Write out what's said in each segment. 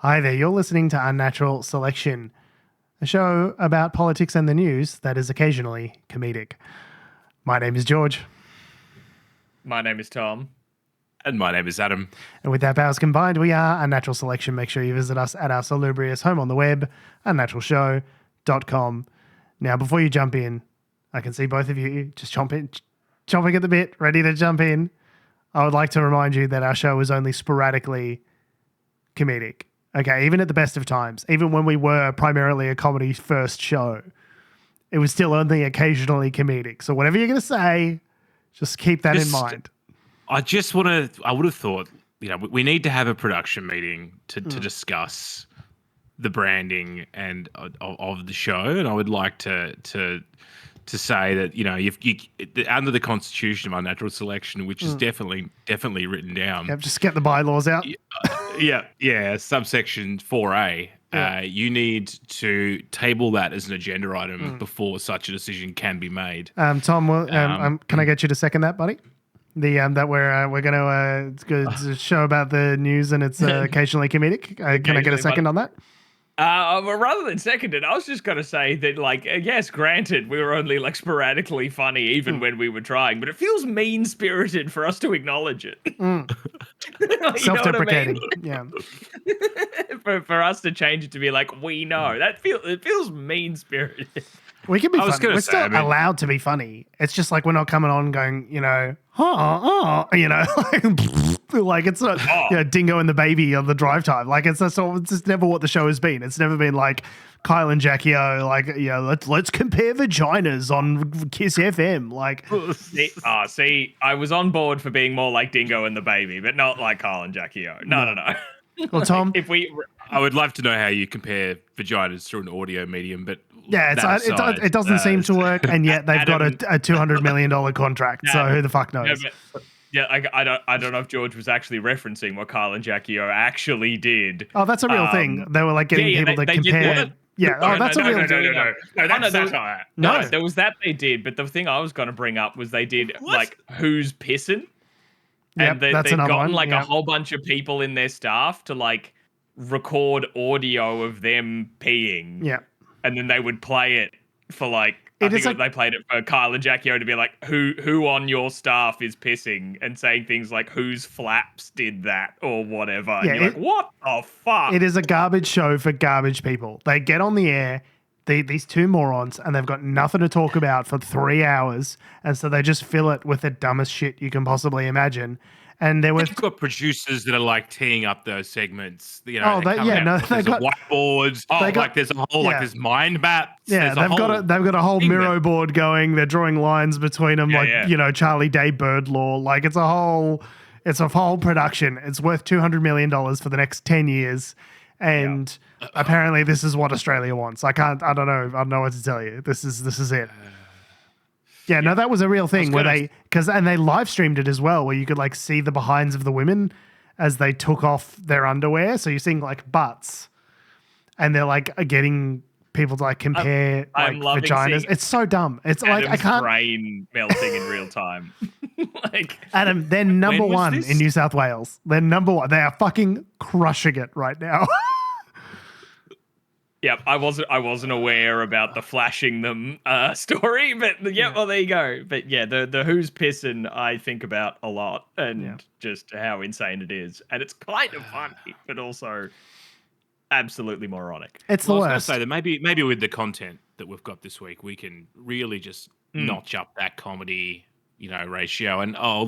Hi there, you're listening to Unnatural Selection, a show about politics and the news that is occasionally comedic. My name is George. My name is Tom. And my name is Adam. And with our powers combined, we are Unnatural Selection. Make sure you visit us at our salubrious home on the web, unnaturalshow.com. Now, before you jump in, I can see both of you just chomping at the bit, ready to jump in. I would like to remind you that our show is only sporadically comedic. Okay, even at the best of times, even when we were primarily a comedy first show, it was still only occasionally comedic. So whatever you're going to say, just keep that in mind. I would have thought, we need to have a production meeting to discuss the branding and of the show. And I would like to say that, under the Constitution of Unnatural Selection, which is definitely written down. Yep, just get the bylaws out. Yeah, subsection 4A. You need to table that as an agenda item before such a decision can be made. Tom, can I get you to second that, buddy? That we're going to show about the news and it's occasionally comedic. Can I get a second on that? Rather than seconded, I was just going to say that, yes, granted, we were only sporadically funny even when we were trying, but it feels mean-spirited for us to acknowledge it. Self-deprecating, yeah. for us to change it to be we know. It feels mean-spirited. We can be funny. We're still allowed to be funny. It's just we're not coming on going, it's not Dingo and the Baby on the drive time. It's just never what the show has been. It's never been Kyle and Jackie O, let's compare vaginas on Kiss FM. See, I was on board for being more like Dingo and the Baby, but not like Kyle and Jackie O. No. Well, Tom, I would love to know how you compare vaginas through an audio medium, but it doesn't seem to work, and yet they've got a $200 million contract. So who the fuck knows? I don't know if George was actually referencing what Kyle and Jackie O actually did. Oh, that's a real thing. They were getting people to compare. That's a real thing. No, there was that they did, but the thing I was going to bring up was they did who's pissing, and they've gotten a whole bunch of people in their staff to record audio of them peeing. Yeah. And then they would play it for they played it for Kyle and Jackie O to be who on your staff is pissing and saying things like whose flaps did that or whatever. Yeah, and you're what the fuck? It is a garbage show for garbage people. They get on the air, these two morons, and they've got nothing to talk about for 3 hours. And so they just fill it with the dumbest shit you can possibly imagine. And they've got producers that are teeing up those segments. They've got whiteboards. There's a whole there's mind maps. Yeah, they've got a whole Miro board going. They're drawing lines between them, Charlie Day Bird Law. It's a whole production. It's worth $200 million for the next 10 years, and apparently this is what Australia wants. I don't know what to tell you. This is it. Yeah, no, that was a real thing where they live streamed it as well, where you could see the behinds of the women as they took off their underwear. So you're seeing butts, and they're getting people to compare vaginas. It's so dumb. It's Adam's I can't brain melting in real time. Adam, they're number one in New South Wales. They're number one. They are fucking crushing it right now. Yep, I wasn't aware about the flashing them story, but well, there you go. But the who's pissing I think about a lot, and just how insane it is, and it's kind of funny, but also absolutely moronic. It's the worst. I was going to say that maybe with the content that we've got this week, we can really just notch up that comedy ratio. And no,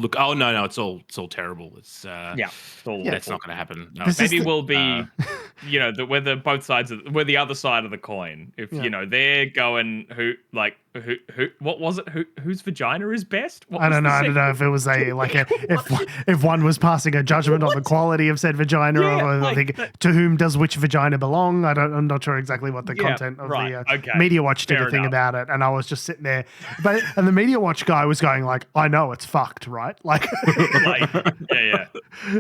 it's all terrible. It's that's not going to happen. No. Maybe we'll be we're the other side of the coin. If they're going who what was it? Whose vagina is best? I don't know if it was if one was passing a judgment on the quality of said vagina, or to whom does which vagina belong. I'm not sure exactly what the content of the Media Watch did a thing about it, and I was just sitting there, and the Media Watch guy was going I know it's fucked, right?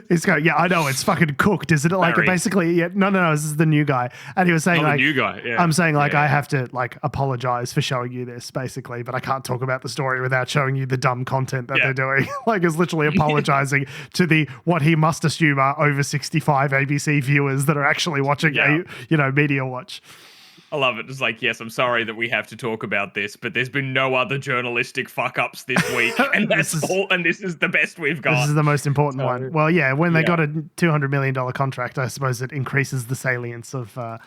He's going, I know it's fucking cooked, isn't it? Basically, no, this is the new guy, and he was saying the new guy. I'm saying I have to apologize for showing you this. lives, basically. But I can't talk about the story without showing you the dumb content that they're doing. Like, it's literally apologizing to the what he must assume are over 65 ABC viewers that are actually watching Media Watch. I love it. It's like, yes, I'm sorry that we have to talk about this, but there's been no other journalistic fuck-ups this week, and and this is the best we've got. This is the most important one. Well, yeah, when they got a $200 million contract, I suppose it increases the salience of their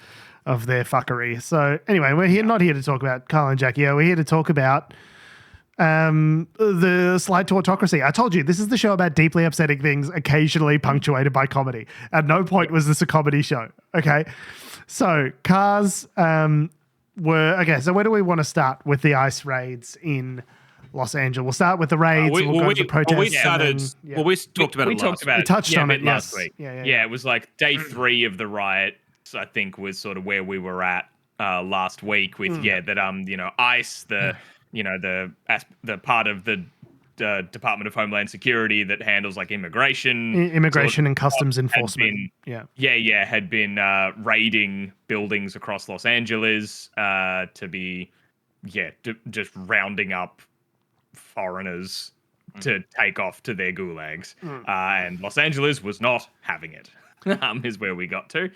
fuckery. So anyway, we're not here to talk about Kyle and Jackie O. We're here to talk about the slide to autocracy. I told you, this is the show about deeply upsetting things, occasionally punctuated by comedy. At no point was this a comedy show, okay? So cars were... Okay, so where do we want to start with the ICE raids in Los Angeles? We'll start with the raids, we'll go to the protests. We talked about it we touched on it last week. Yeah, it was like day 3 of the riot, I think, was sort of where we were at last week with, ICE, the part of the Department of Homeland Security that handles like immigration and customs enforcement. Had been raiding buildings across Los Angeles to be just rounding up foreigners to take off to their gulags, and Los Angeles was not having it. Is where we got to.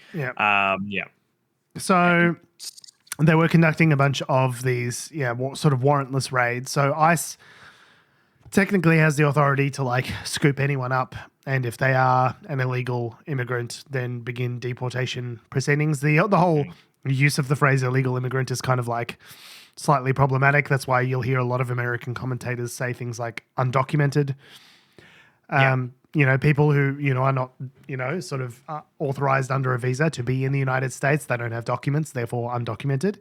So they were conducting a bunch of these sort of warrantless raids. So ICE technically has the authority to like scoop anyone up, and if they are an illegal immigrant, then begin deportation proceedings. The whole use of the phrase illegal immigrant is kind of like slightly problematic. That's why you'll hear a lot of American commentators say things like undocumented. People who, are not, sort of authorized under a visa to be in the United States. They don't have documents, therefore undocumented.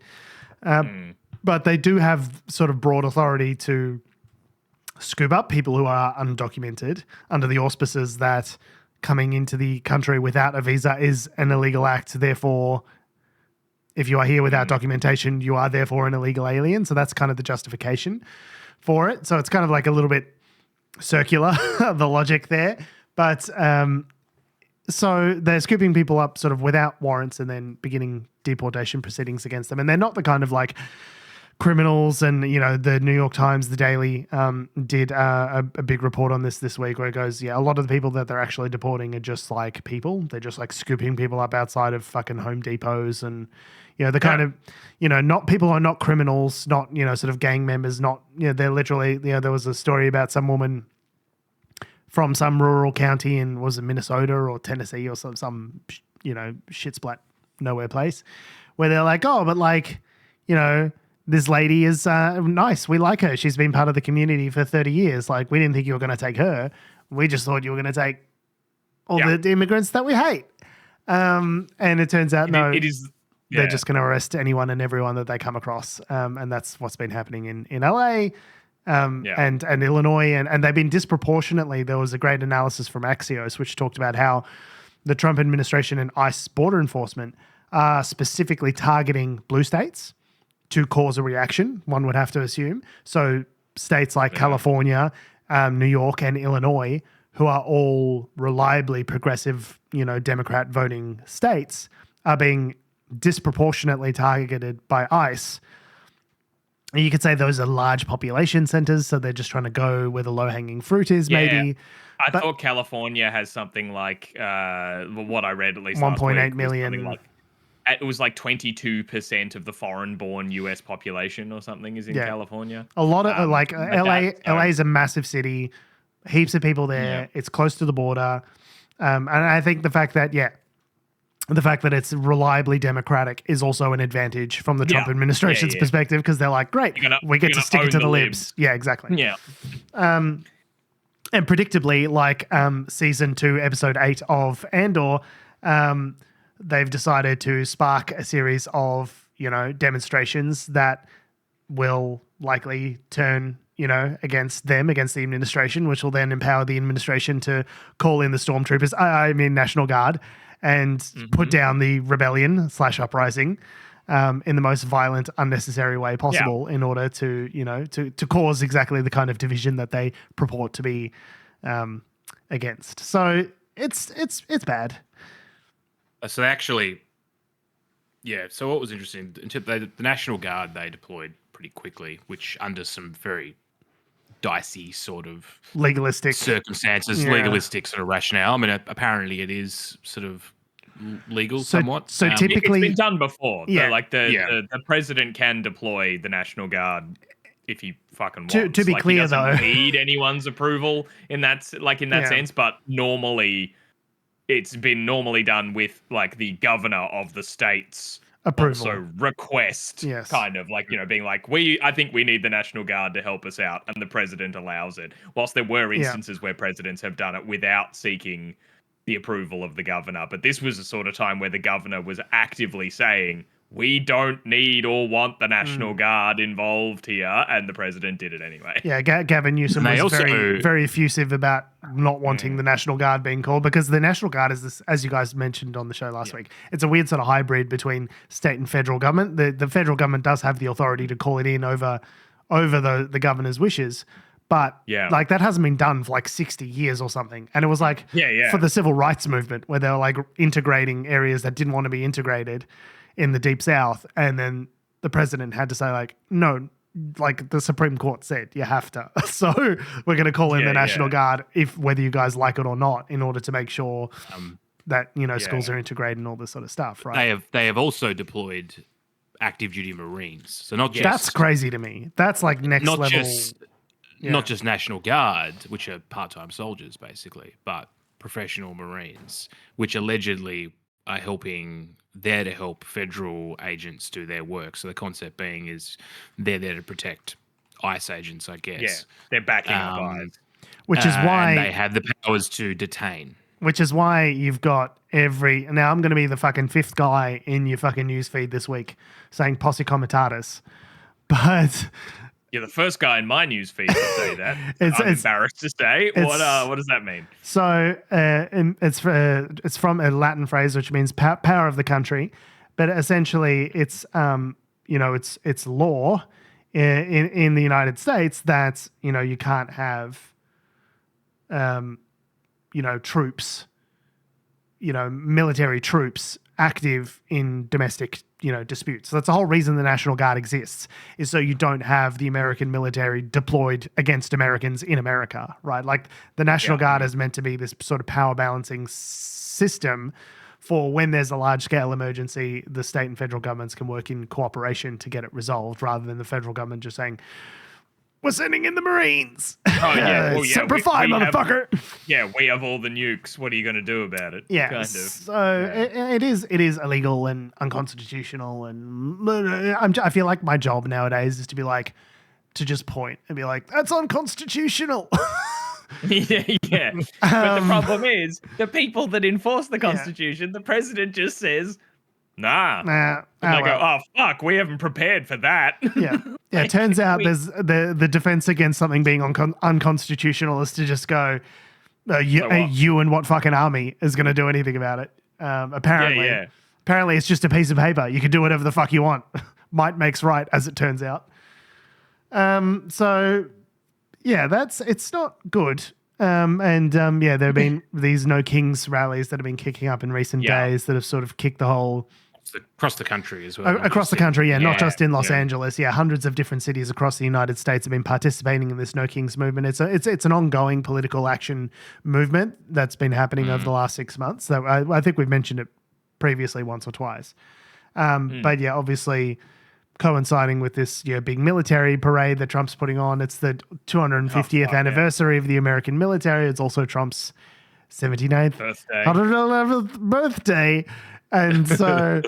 But they do have sort of broad authority to scoop up people who are undocumented under the auspices that coming into the country without a visa is an illegal act. Therefore, if you are here without documentation, you are therefore an illegal alien. So that's kind of the justification for it. So it's kind of like a little bit circular, the logic there. But so they're scooping people up sort of without warrants and then beginning deportation proceedings against them. And they're not the kind of like criminals. And, the New York Times, the Daily, did a big report on this week where it goes, a lot of the people that they're actually deporting are just like people. They're just like scooping people up outside of fucking Home Depots and, the kind of, not people who are not criminals, not, sort of gang members, not, they're literally, there was a story about some woman from some rural county in, was it Minnesota or Tennessee or some shit splat nowhere place, where they're like, oh, but like, this lady is nice. We like her. She's been part of the community for 30 years. Like, we didn't think you were going to take her. We just thought you were going to take all the immigrants that we hate. And it turns out, they're just going to arrest anyone and everyone that they come across. And that's what's been happening in LA and Illinois. And they've been disproportionately, there was a great analysis from Axios, which talked about how the Trump administration and ICE border enforcement are specifically targeting blue states to cause a reaction, one would have to assume. So states like California, New York, and Illinois, who are all reliably progressive, Democrat voting states, are being disproportionately targeted by ICE. And you could say those are large population centers, so they're just trying to go where the low-hanging fruit is, maybe. I thought California has something like, what I read at least 1.8 million. It was like 22% of the foreign-born US population or something is in California. A lot of LA is a massive city, heaps of people there. It's close to the border, and I think the fact that it's reliably Democratic is also an advantage from the Trump administration's perspective, because they're like, great, we get to stick it to the libs. Yeah, exactly. Yeah. And predictably, like season 2, episode 8 of Andor, they've decided to spark a series of, demonstrations that will likely turn, against them, against the administration, which will then empower the administration to call in the stormtroopers, National Guard, and put down the rebellion / uprising in the most violent, unnecessary way possible in order to, to cause exactly the kind of division that they purport to be against. So it's bad. So they actually, so what was interesting, the National Guard, they deployed pretty quickly, which under some very dicey sort of legalistic circumstances, legalistic sort of rationale. I mean, apparently it is sort of legal somewhat. So typically, it's been done before. The president can deploy the National Guard if he fucking wants. To be clear, he doesn't need anyone's approval in that sense, but normally it's been done with like the governor of the state's approval. Also request, kind of like, being like, I think we need the National Guard to help us out, and the president allows it. Whilst there were instances where presidents have done it without seeking the approval of the governor, but this was a sort of time where the governor was actively saying, we don't need or want the National Guard involved here, and the president did it anyway. Yeah, Gavin Newsom was very, very effusive about not wanting the National Guard being called, because the National Guard is this, as you guys mentioned on the show last week, it's a weird sort of hybrid between state and federal government. The federal government does have the authority to call it in over the governor's wishes, but like that hasn't been done for like 60 years or something. And it was like for the civil rights movement where they were like integrating areas that didn't want to be integrated in the Deep South, and then the president had to say like, no, like the Supreme Court said you have to, so we're going to call in the National Guard whether you guys like it or not, in order to make sure that schools are integrated and all this sort of stuff, right? They have also deployed active duty Marines, so not just that's crazy to me. That's like next level. Not just National Guard, which are part-time soldiers basically, but professional Marines, which allegedly are there to help federal agents do their work. So the concept being is they're there to protect ICE agents, I guess. Yeah, they're backing up ICE. Which is why... And they have the powers to detain. Which is why you've got now I'm going to be the fucking fifth guy in your fucking newsfeed this week saying Posse comitatus. But... You're the first guy in my newsfeed to say that. I'm embarrassed to say. What does that mean? So it's from a Latin phrase which means power of the country, but essentially it's it's law in the United States that you can't have troops, military troops active in domestic disputes. So that's the whole reason the National Guard exists, is so you don't have the American military deployed against Americans in America, right? Like the National Guard is meant to be this sort of power balancing system for when there's a large scale emergency, the state and federal governments can work in cooperation to get it resolved, rather than the federal government just saying, we're sending in the Marines. Oh, yeah. Well, Semper Fi, motherfucker. We have all the nukes. What are you going to do about it? Yeah. Kind of. So it is illegal and unconstitutional. And I feel like my job nowadays is to be like, to just point and be like, that's unconstitutional. Yeah. But the problem is, the people that enforce the Constitution, the president just says, nah. And they go, oh, fuck, we haven't prepared for that. Yeah. Yeah, it turns out there's the defense against something being unconstitutional is to just go, you and what fucking army is going to do anything about it? Apparently it's just a piece of paper. You can do whatever the fuck you want. Might makes right, as it turns out. So, yeah, it's not good. There have been these No Kings rallies that have been kicking up in recent days that have sort of kicked the whole... Across the country as well. Across the country, not just in Los Angeles. Yeah, hundreds of different cities across the United States have been participating in this No Kings movement. It's an ongoing political action movement that's been happening over the last 6 months. So I think we've mentioned it previously once or twice. But yeah, obviously coinciding with this big military parade that Trump's putting on. It's the 250th anniversary of the American military. It's also Trump's 79th birthday. 111th birthday. And so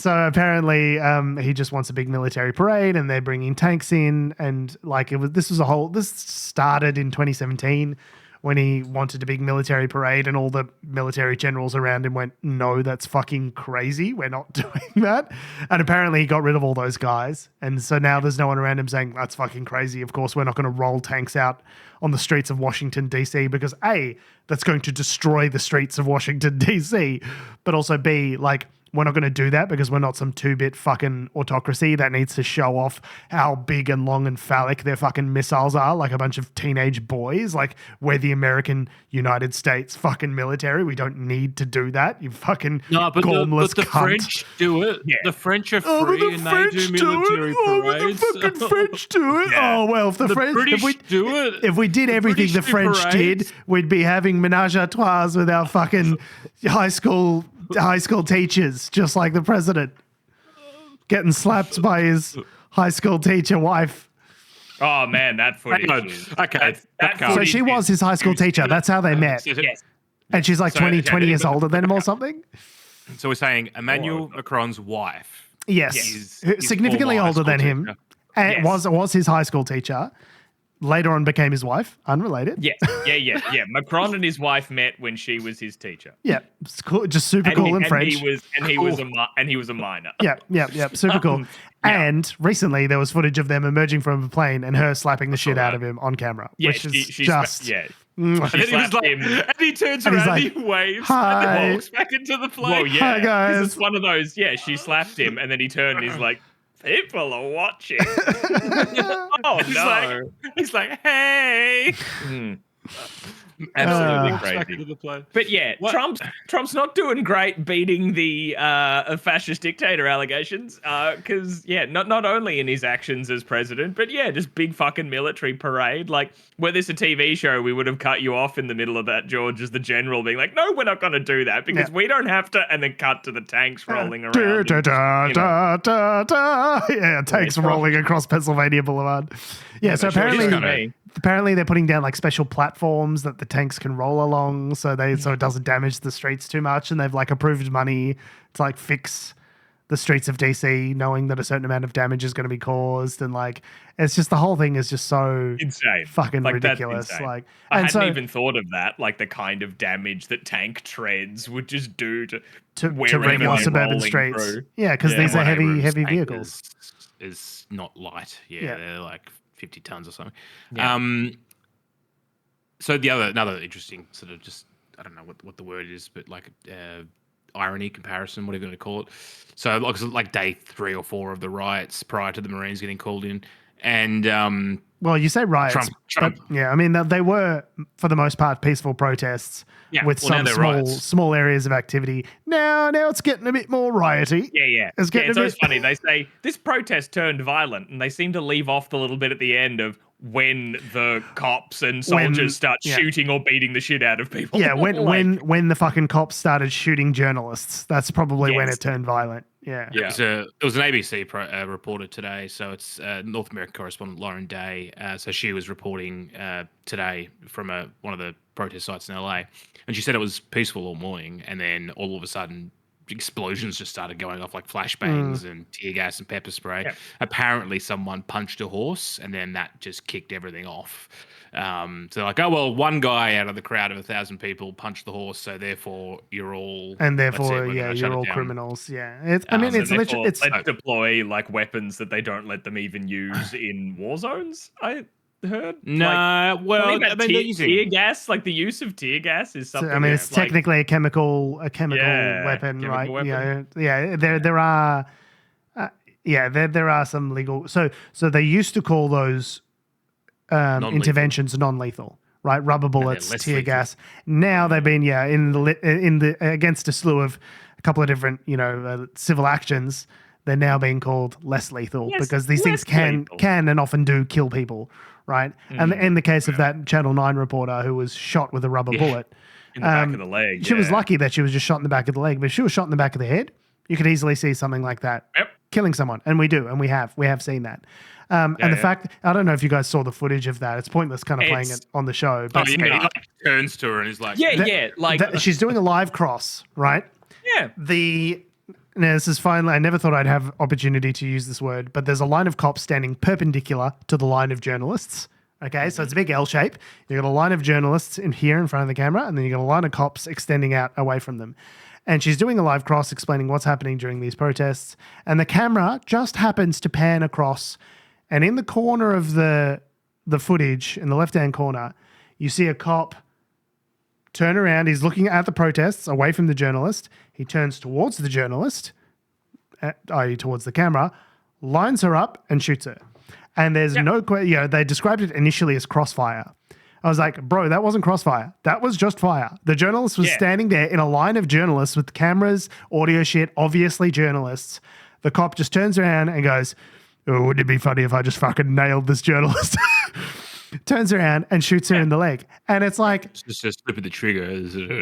apparently he just wants a big military parade, and they're bringing tanks in, and like this started in 2017 when he wanted a big military parade, and all the military generals around him went, no, that's fucking crazy. We're not doing that. And apparently he got rid of all those guys. And so now there's no one around him saying, that's fucking crazy. Of course, we're not going to roll tanks out on the streets of Washington, D.C. because A, that's going to destroy the streets of Washington, D.C., but also B, like we're not going to do that because we're not some 2-bit fucking autocracy that needs to show off how big and long and phallic their fucking missiles are, like a bunch of teenage boys. Like, we're the American United States fucking military. We don't need to do that. You fucking gormless the cunt. French do it. Yeah. The French are free and they do military parades. The fucking French do it. Yeah. Oh, well, if the French British do it. If we did everything the French did, we'd be having menage a trois with our fucking high school teachers, just like the president getting slapped by his high school teacher wife. Oh man, that footage. Okay. So she was his high school teacher. That's how they met. Yes. And she's like 20 years older than him or something. So we're saying Emmanuel Macron's wife. Yes. Is significantly older than him. Teacher. And was his high school teacher. Later on became his wife, unrelated. Yeah. Macron and his wife met when she was his teacher. Yeah, it's cool, just super cool and French. He was a minor. Yeah, super cool. And recently there was footage of them emerging from a plane and her slapping the shit out of him on camera, which is just She And he was like, him. and he turns And he's around, like, he waves, "Hi." and then walks back into the plane. Well, yeah, Hi, guys. it's one of those. Yeah, she slapped him, and then he turned. And he's like, "People are watching." Oh no! He's like, hey. Absolutely Back crazy. into the plane. But yeah, Trump's not doing great beating the fascist dictator allegations because not only in his actions as president, but just big fucking military parade. Like, were this a TV show, we would have cut you off in the middle of that, George, as the general being like, no, we're not going to do that because we don't have to, and then cut to the tanks rolling around. Tanks rolling across Pennsylvania Boulevard. Yeah, so apparently they're putting down like special platforms that the tanks can roll along so it doesn't damage the streets too much, and they've like approved money to like fix the streets of DC, knowing that a certain amount of damage is going to be caused, and like it's just the whole thing is just so insane, fucking ridiculous. Like, I hadn't even thought of that, like the kind of damage that tank treads would just do to regular suburban streets. Through. Yeah, because these are heavy vehicles. Is not light. Yeah, they're like 50 tons or something. Yeah. So another interesting sort of just, I don't know what the word is, but like irony, comparison, whatever you want to call it. So like day 3 or 4 of the riots prior to the Marines getting called in. And well, you say riots, Trump. But yeah, I mean they were for the most part peaceful protests with some small areas of activity. Now it's getting a bit more rioty. Yeah. It's always funny. They say this protest turned violent, and they seem to leave off the little bit at the end of when the cops and soldiers start shooting or beating the shit out of people. Yeah, when the fucking cops started shooting journalists, that's probably when it turned violent. Yeah. It was an ABC reporter today. So it's North American correspondent Lauren Day. So she was reporting today from one of the protest sites in LA, and she said it was peaceful all morning, and then all of a sudden explosions just started going off, like flashbangs and tear gas and pepper spray. Yep. Apparently someone punched a horse, and then that just kicked everything off. So like, oh well, one guy out of the crowd of 1,000 people punched the horse, so therefore you're all you're all criminals. Yeah, it's literally let's deploy like weapons that they don't let them even use in war zones. I heard. No, tear gas, like the use of tear gas is something. So, I mean, it's technically a chemical weapon, right? Weapon. There are some legal. So they used to call those interventions non-lethal, right? Rubber bullets, tear gas. Now they've been in the against a slew of a couple of different civil actions. They're now being called less lethal because these things can and often do kill people, right? And in the case of that Channel 9 reporter who was shot with a rubber bullet in the back of the leg, she was lucky that she was just shot in the back of the leg, but if she was shot in the back of the head, you could easily see something like that killing someone, and we do, and we have seen that. The fact, I don't know if you guys saw the footage of that. It's pointless kind of playing it on the show. But he like turns to her and he's like, she's doing a live cross, right? Yeah. Now, this is finally, I never thought I'd have opportunity to use this word, but there's a line of cops standing perpendicular to the line of journalists. Okay, so it's a big L shape. You've got a line of journalists in here in front of the camera, and then you've got a line of cops extending out away from them. And she's doing a live cross explaining what's happening during these protests. And the camera just happens to pan across, and in the corner of the footage, in the left-hand corner, you see a cop turn around. He's looking at the protests away from the journalist. He turns towards the journalist, i.e. towards the camera, lines her up and shoots her. And there's they described it initially as crossfire. I was like, bro, that wasn't crossfire. That was just fire. The journalist was standing there in a line of journalists with cameras, audio shit, obviously journalists. The cop just turns around and goes, oh, wouldn't it be funny if I just fucking nailed this journalist? Turns around and shoots her in the leg. And it's like... It's just a slip of the trigger.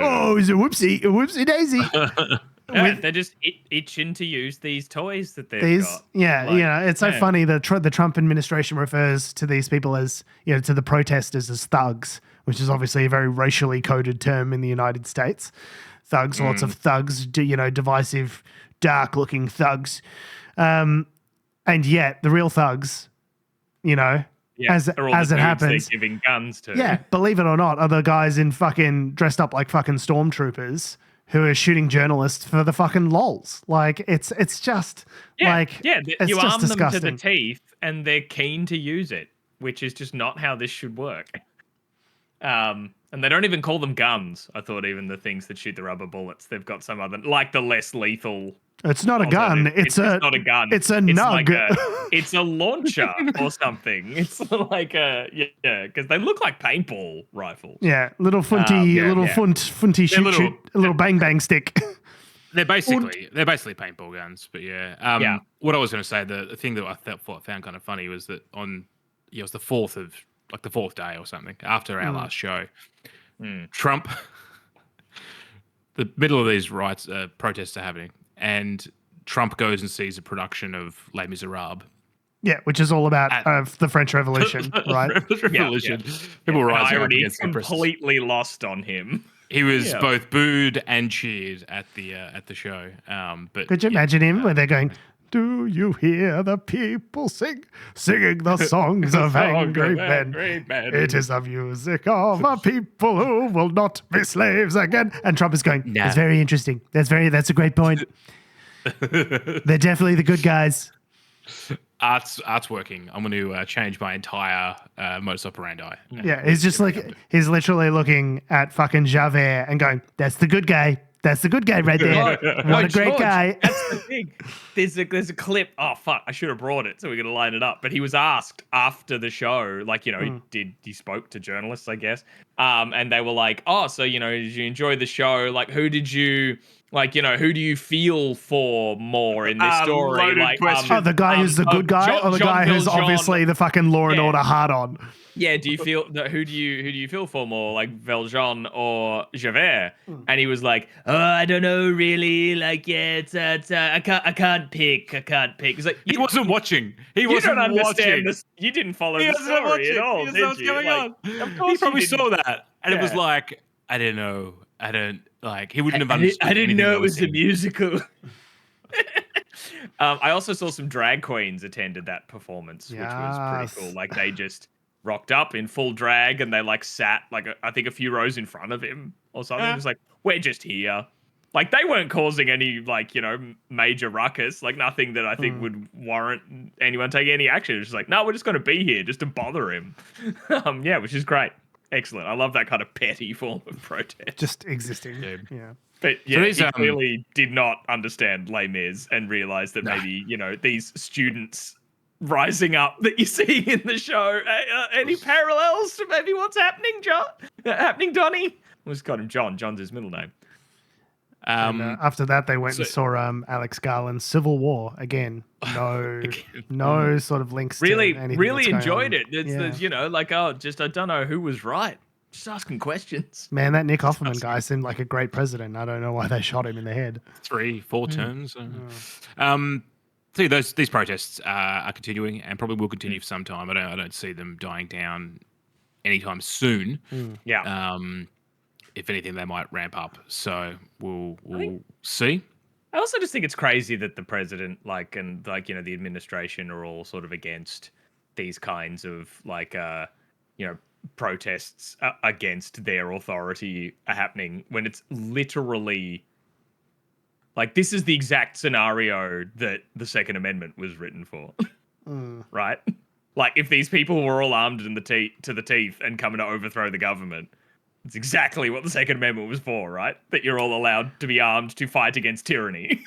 Oh, it's a whoopsie daisy. They're just itching to use these toys that they've got. Yeah, it's so funny that the Trump administration refers to these people as, to the protesters as thugs, which is obviously a very racially coded term in the United States. Thugs, lots of thugs, divisive, dark-looking thugs. And yet, the real thugs, as it happens, they're giving guns to. Yeah, believe it or not, are the guys in fucking dressed up like fucking stormtroopers who are shooting journalists for the fucking lols. Like it's just it's you just arm disgusting. them to the teeth, and they're keen to use it, which is just not how this should work. And they don't even call them guns. I thought even the things that shoot the rubber bullets, they've got some other, like the less lethal. It's not a gun. It's not a gun. It's a nug. It's a launcher or something. It's like because they look like paintball rifles. Yeah, little funty, funty shoot, a little bang bang stick. They're basically paintball guns, but What I was going to say, the thing that I found kind of funny was that it was the fourth day or something after our last show, Trump, the middle of these riots, protests are happening, and Trump goes and sees a production of Les Miserables. Yeah, which is all about the French Revolution, right? Revolution. People rising up against completely lost on him. He was both booed and cheered at the show. But could you imagine him where they're going, do you hear the people singing the songs of angry men? It is the music of a people who will not be slaves again. And Trump is going, that's very interesting. That's a great point. They're definitely the good guys. Art's working. I'm going to change my entire modus operandi. Yeah, he's literally looking at fucking Javert and going, that's the good guy. That's the good guy right there. What a great guy. That's the thing. There's a clip. Oh, fuck. I should have brought it so we're going to line it up. But he was asked after the show, he spoke to journalists, I guess. And they were like, oh, so, did you enjoy the show? Like, who do you feel for more in this story? Like, the guy who's the good guy or the guy who's obviously the fucking Law and Order hard on? Yeah, do you feel that who do you feel for more, like Valjean or Javert? And he was like, oh, I don't know really. Like, it's I can't pick. He's like, he wasn't watching. You don't understand this. You didn't follow the story at all, did you? What's going on? Of course, he probably saw that, and it was like, I didn't know. I don't like. He wouldn't have understood. I didn't know it was a musical. I also saw some drag queens attended that performance, which was pretty cool. Like they just rocked up in full drag and they sat I think a few rows in front of him or something. It was like, we're just here. Like they weren't causing any major ruckus, nothing that I think would warrant anyone taking any action. It's just like, no, we're just going to be here just to bother him. Which is great. Excellent. I love that kind of petty form of protest. Just existing. Yeah. But he clearly did not understand Les Mis and realized that maybe, these students rising up that you see in the show, any parallels to maybe what's happening, Donnie? We just got him John. John's his middle name. After that, they went and saw Alex Garland's Civil War again. No sort of links. Really to enjoyed it. It's I don't know who was right. Just asking questions. Man, that Nick Offerman guy seemed like a great president. I don't know why they shot him in the head. 3-4 terms. See, these protests are continuing and probably will continue for some time. I don't see them dying down anytime soon. If anything, they might ramp up. So we'll see. I also just think it's crazy that the president, the administration are all sort of against these kinds of protests against their authority are happening when it's literally this is the exact scenario that the Second Amendment was written for, right? Like if these people were all armed to the teeth and coming to overthrow the government, It's exactly what the Second Amendment was for, right? That you're all allowed to be armed to fight against tyranny.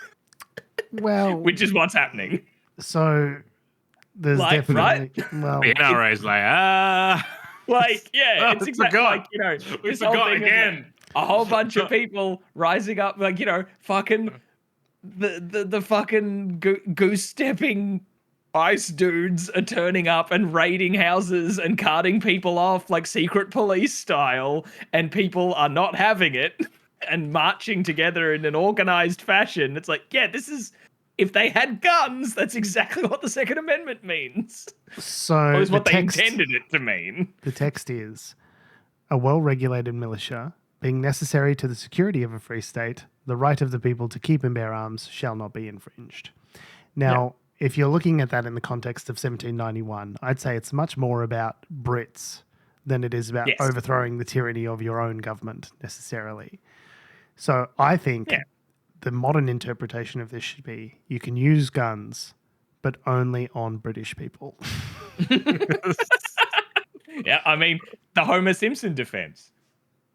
Well, which is what's happening. So there's like, definitely right? Well, the NRA's like yeah, it's exactly like we this whole forgot thing again. A whole bunch of people rising up, like fucking the fucking goose stepping ICE dudes are turning up and raiding houses and carting people off like secret police style, and people are not having it and marching together in an organized fashion. It's like, yeah, this is, if they had guns, that's exactly what the Second Amendment means. So it was what they intended it to mean. The text is, a well-regulated militia, being necessary to the security of a free state, the right of the people to keep and bear arms shall not be infringed. Now, if you're looking at that in the context of 1791, I'd say it's much more about Brits than it is about overthrowing the tyranny of your own government necessarily. So I think the modern interpretation of this should be, you can use guns, but only on British people. Yeah, I mean, the Homer Simpson defense.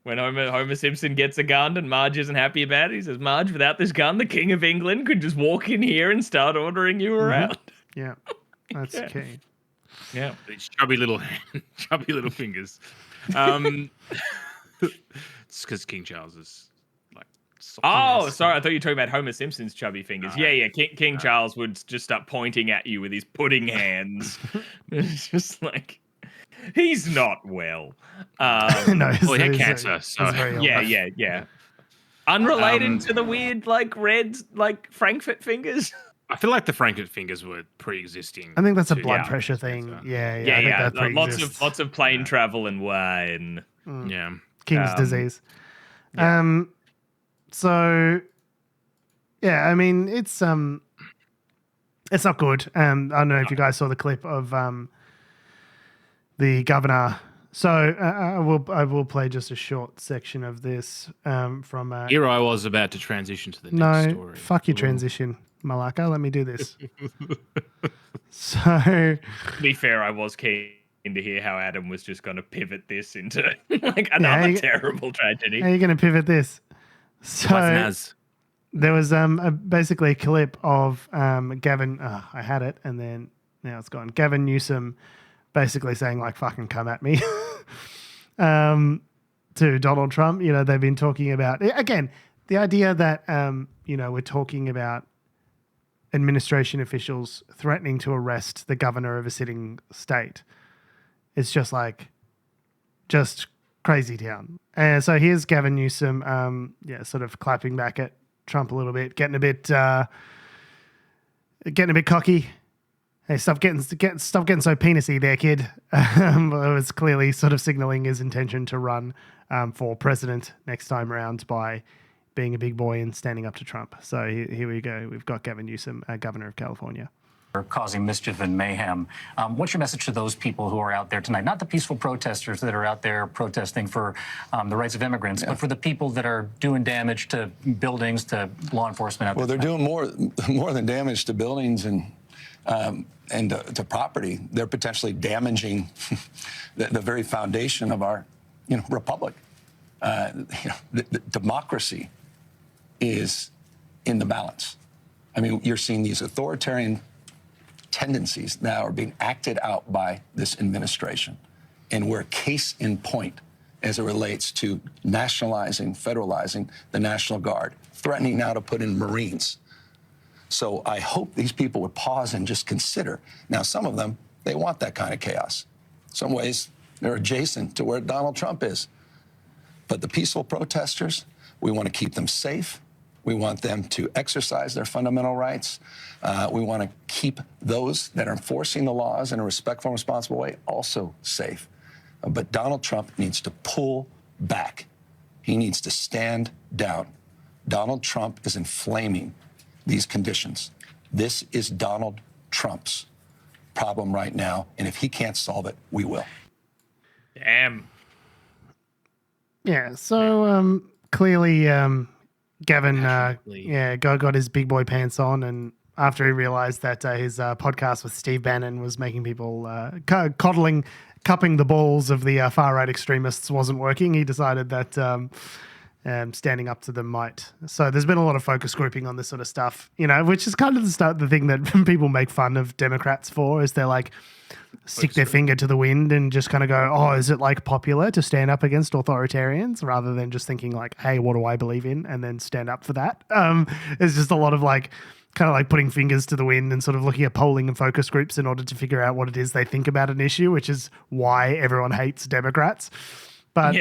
When Homer Simpson gets a gun and Marge isn't happy about it, he says, Marge, without this gun, the King of England could just walk in here and start ordering you around. Yeah, that's key. Yeah. These chubby little fingers. It's because King Charles is like... Oh, sorry. I thought you were talking about Homer Simpson's chubby fingers. Yeah. King Charles would just start pointing at you with his pudding hands. It's just like... He's not well. No, well, he had cancer. So. Yeah. Unrelated to the weird, like, red, like, Frankfurt fingers. I feel like the Frankfurt fingers were pre-existing. I think that's a blood pressure thing. Yeah. Lots of plane travel and wine. Yeah. King's disease. So, yeah, I mean, it's not good. I don't know if you guys saw the clip of the governor. So I will play just a short section of this from. Here I was about to transition to the next story. No, fuck your transition, Malaka. Let me do this. So, to be fair, I was keen to hear how Adam was just going to pivot this into like another terrible tragedy. How are you going to pivot this? So there was basically a clip of Gavin. I had it, and then now it's gone. Gavin Newsom. Basically saying, like, fucking come at me to Donald Trump. You know, they've been talking about, again, the idea that, we're talking about administration officials threatening to arrest the governor of a sitting state. It's just crazy town. And so here's Gavin Newsom, sort of clapping back at Trump a little bit, getting a bit cocky. Hey, stop getting so penisy there, kid. It was clearly sort of signaling his intention to run for president next time around by being a big boy and standing up to Trump. So here we go. We've got Gavin Newsom, governor of California. Causing mischief and mayhem. What's your message to those people who are out there tonight? Not the peaceful protesters that are out there protesting for the rights of immigrants, but for the people that are doing damage to buildings, to law enforcement out there. Well, they're doing more than damage to buildings and to property. They're potentially damaging the very foundation of our, republic. The democracy is in the balance. I mean, you're seeing these authoritarian tendencies now are being acted out by this administration, and we're case in point as it relates to nationalizing, federalizing the National Guard, threatening now to put in Marines. So I hope these people would pause and just consider. Now, some of them, they want that kind of chaos. Some ways, they're adjacent to where Donald Trump is. But the peaceful protesters, we want to keep them safe. We want them to exercise their fundamental rights. We want to keep those that are enforcing the laws in a respectful and responsible way also safe. But Donald Trump needs to pull back. He needs to stand down. Donald Trump is inflaming these conditions. This is Donald Trump's problem right now, and if he can't solve it, we will. Damn. Yeah, so clearly Gavin got his big boy pants on, and after he realized that his podcast with Steve Bannon was making people coddling cupping the balls of the far right extremists wasn't working. He decided that standing up to them might. So there's been a lot of focus grouping on this sort of stuff, which is kind of the thing that people make fun of Democrats for, is they're like stick their finger to the wind and just kind of go, oh, is it like popular to stand up against authoritarians, rather than just thinking like, hey, what do I believe in, and then stand up for that. It's just a lot of like kind of like putting fingers to the wind and sort of looking at polling and focus groups in order to figure out what it is they think about an issue, which is why everyone hates Democrats. But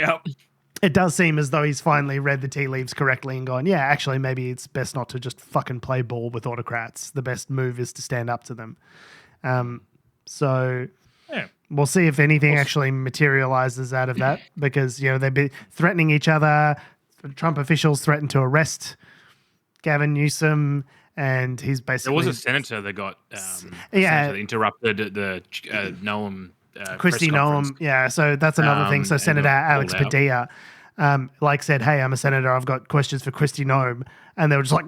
it does seem as though he's finally read the tea leaves correctly and gone, yeah, actually, maybe it's best not to just fucking play ball with autocrats. The best move is to stand up to them. So we'll see if anything actually materializes out of that, because, they've been threatening each other. Trump officials threatened to arrest Gavin Newsom, and he's basically... There was a senator that got senator interrupted at the Noam... Christy Noam, yeah. So that's another thing. So Senator Alex Padilla, said, "Hey, I'm a senator. I've got questions for Christy Noam," and they were just like,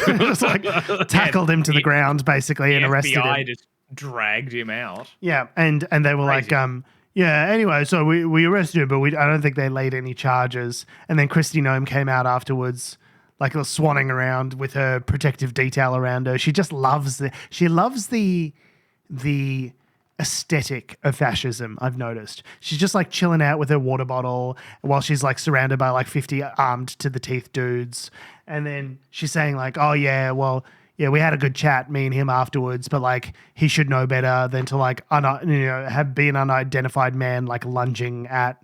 just like tackled him to the ground basically and arrested him. FBI just dragged him out. Yeah, and they were Crazy. like, anyway, so we arrested him, but I don't think they laid any charges. And then Christy Noam came out afterwards, like swanning around with her protective detail around her. She just loves the aesthetic of fascism. I've noticed she's just like chilling out with her water bottle while she's like surrounded by like 50 armed to the teeth dudes, and then she's saying like, oh yeah, well yeah, we had a good chat, me and him afterwards, but like he should know better than to like be an unidentified man like lunging at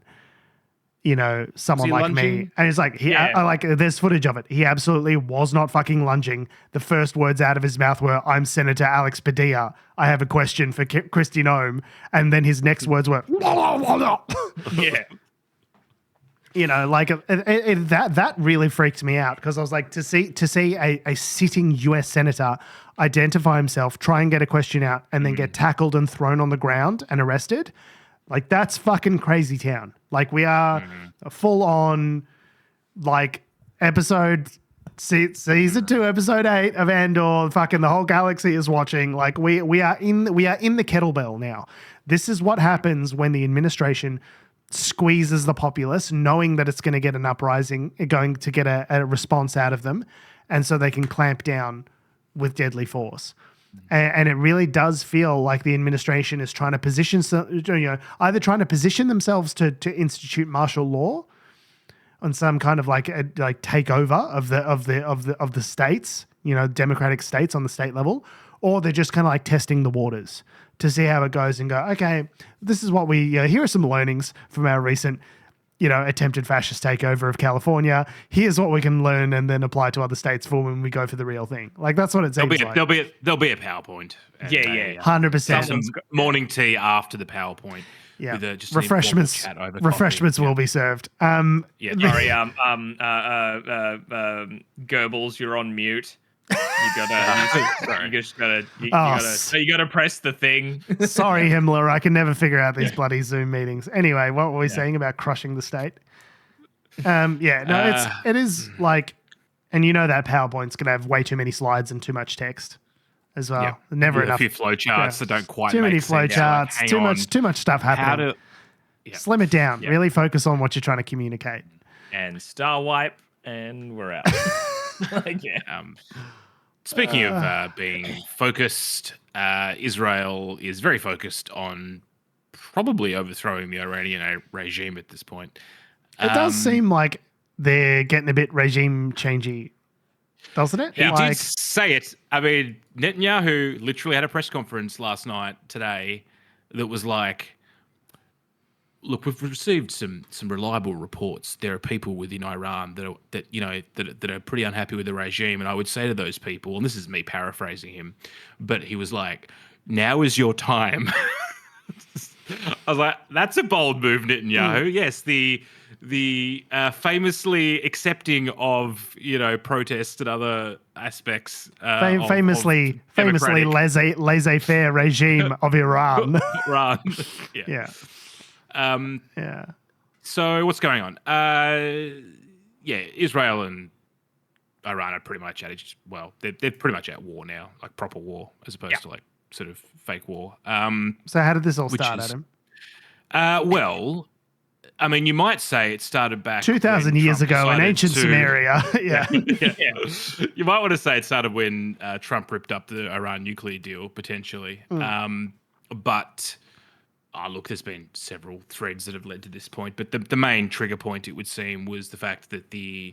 someone like me. And it's like, I like, there's footage of it. He absolutely was not fucking lunging. The first words out of his mouth were, I'm Senator Alex Padilla. I have a question for Christy Noam. And then his next words were, Yeah. That really freaked me out, because I was like, to see a sitting US senator identify himself, try and get a question out, and then get tackled and thrown on the ground and arrested. Like, that's fucking crazy town. Like, we are full on, like, season 2, episode 8 of Andor. Fucking the whole galaxy is watching. Like, we are in the kettlebell now. This is what happens when the administration squeezes the populace, knowing that it's going to get an uprising, going to get a response out of them, and so they can clamp down with deadly force. And it really does feel like the administration is trying to position, either trying to position themselves to institute martial law on some kind of like takeover of the states, democratic states on the state level, or they're just kind of like testing the waters to see how it goes and go, okay, this is what here are some learnings from our recent attempted fascist takeover of California. Here's what we can learn and then apply to other states for when we go for the real thing. Like, that's what it seems like. There'll be a PowerPoint. 100%. Some morning tea after the PowerPoint. Yeah, just refreshments will be served. Sorry, Goebbels, you're on mute. You gotta press the thing. Sorry, Himmler, I can never figure out these bloody Zoom meetings. Anyway, what were we saying about crushing the state? It is like, and that PowerPoint's gonna have way too many slides and too much text as well. Yeah. Never enough. A few flowcharts that don't quite too make many sense. flowcharts. Too much stuff happening. Slim it down. Yeah. Really focus on what you're trying to communicate. And star wipe, and we're out. Speaking of being focused, Israel is very focused on probably overthrowing the Iranian regime at this point. It does seem like they're getting a bit regime changey, doesn't it? He did say it. I mean, Netanyahu literally had a press conference today, that was like, look, we've received some reliable reports. There are people within Iran that are pretty unhappy with the regime, and I would say to those people, and this is me paraphrasing him, but he was like, "Now is your time." I was like, "That's a bold move, Netanyahu." Yes, the famously accepting of protests and other aspects. Famously laissez-faire regime of Iran. Iran. Yeah. So what's going on? Israel and Iran are pretty much they're pretty much at war now, like proper war, as opposed to like sort of fake war. So how did this all start, Adam? Well, I mean, you might say it started back 2,000 years Trump ago in decided ancient Samaria. Yeah. You might want to say it started when Trump ripped up the Iran nuclear deal, potentially. But look, there's been several threads that have led to this point. But the main trigger point, it would seem, was the fact that I'm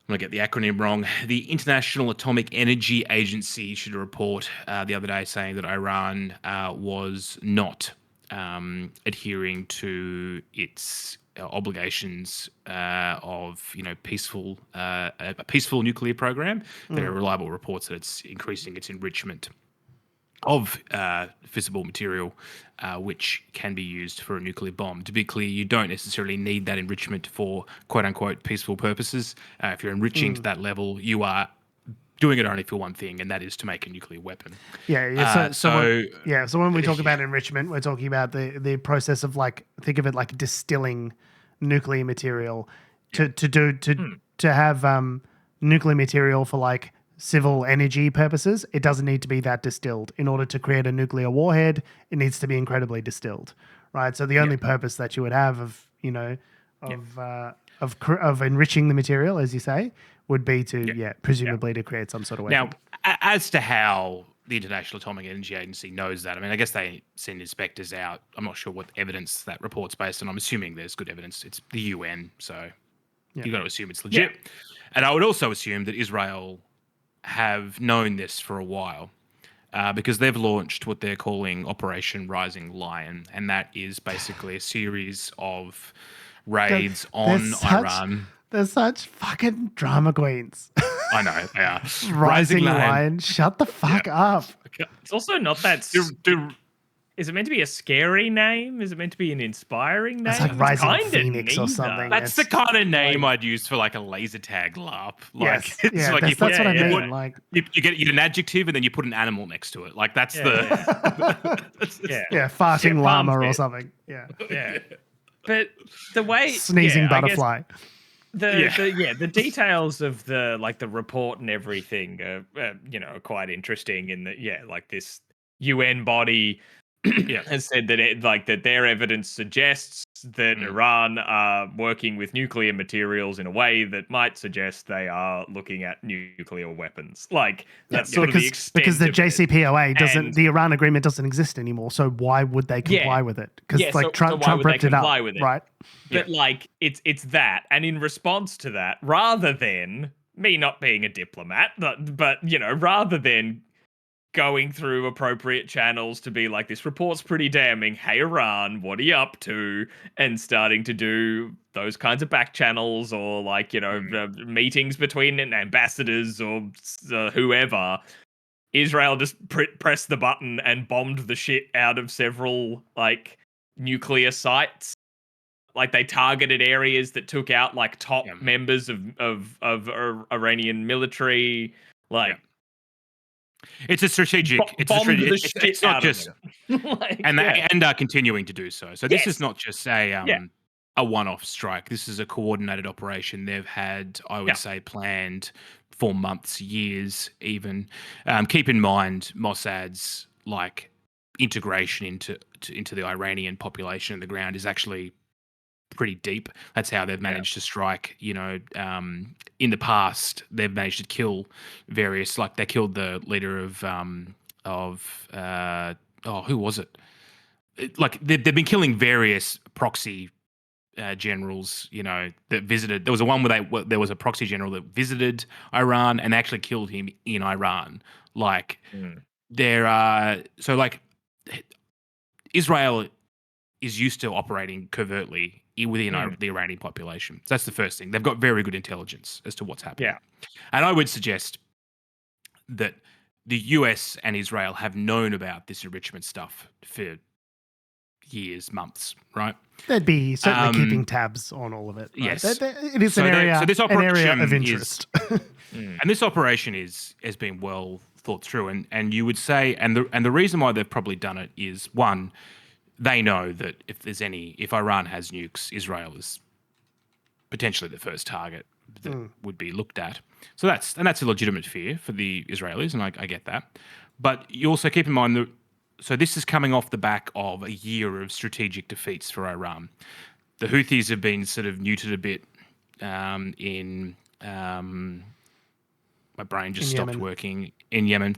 going to get the acronym wrong, the International Atomic Energy Agency issued a report the other day saying that Iran was not adhering to its obligations of a peaceful nuclear program. There are reliable reports that it's increasing its enrichment of fissile material, which can be used for a nuclear bomb. To be clear, you don't necessarily need that enrichment for quote-unquote peaceful purposes. If you're enriching to that level, you are doing it only for one thing, and that is to make a nuclear weapon. So when we talk about enrichment, we're talking about the process of think of it like distilling nuclear material to have nuclear material for civil energy purposes. It doesn't need to be that distilled. In order to create a nuclear warhead, it needs to be incredibly distilled, right? So the only purpose that you would have of enriching the material, as you say, would be to presumably to create some sort of weapon. Now, as to how the International Atomic Energy Agency knows that, I mean, I guess they send inspectors out. I'm not sure what evidence that report's based on. I'm assuming there's good evidence. It's the UN, so you've got to assume it's legit. Yeah. And I would also assume that Israel have known this for a while because they've launched what they're calling Operation Rising Lion, and that is basically a series of raids on Iran. They're such fucking drama queens. I know, they are. Rising Lion, shut the fuck up. It's also not that... Is it meant to be a scary name? Is it meant to be an inspiring name? It's like Rising Phoenix or something. That's the kind of name I'd use for a laser tag LARP. That's what I mean. You get an adjective and then you put an animal next to it. That's farting llama or something. Yeah. But the way sneezing butterfly. The details of the report and everything are quite interesting in that this UN body has said that that their evidence suggests that Iran are working with nuclear materials in a way that might suggest they are looking at nuclear weapons. That's sort of the extent because the JCPOA doesn't, the Iran agreement doesn't exist anymore. So why would they comply with it? Because Trump ripped it up, right? But it's that, and in response to that, rather than me not being a diplomat, but rather than going through appropriate channels to be this report's pretty damning, hey Iran, what are you up to? And starting to do those kinds of back channels or meetings between ambassadors or whoever. Israel just pressed the button and bombed the shit out of several nuclear sites. They targeted areas that took out top members of Iranian military. It's a strategic. It's not just, and are continuing to do so. So this is not just a one-off strike. This is a coordinated operation. They've had, I would say, planned for months, years, even. Keep in mind Mossad's integration into the Iranian population on the ground is actually pretty deep. That's how they've managed to strike. In the past, they've managed to kill various. They killed the leader of who was it? They've been killing various proxy generals. That visited. There was there was a proxy general that visited Iran and actually killed him in Iran. There are Israel is used to operating covertly within the Iranian population. So that's the first thing. They've got very good intelligence as to what's happening. Yeah. And I would suggest that the US and Israel have known about this enrichment stuff for years, months, right? They'd be certainly keeping tabs on all of it. Right? Yes. It is an area of interest. And this operation has been well thought through. And you would say, and the reason why they've probably done it is, one, they know that if Iran has nukes, Israel is potentially the first target that would be looked at. So that's a legitimate fear for the Israelis, and I get that. But you also keep in mind that So this is coming off the back of a year of strategic defeats for Iran. The Houthis have been sort of neutered a bit in my brain just stopped Yemen. working in Yemen.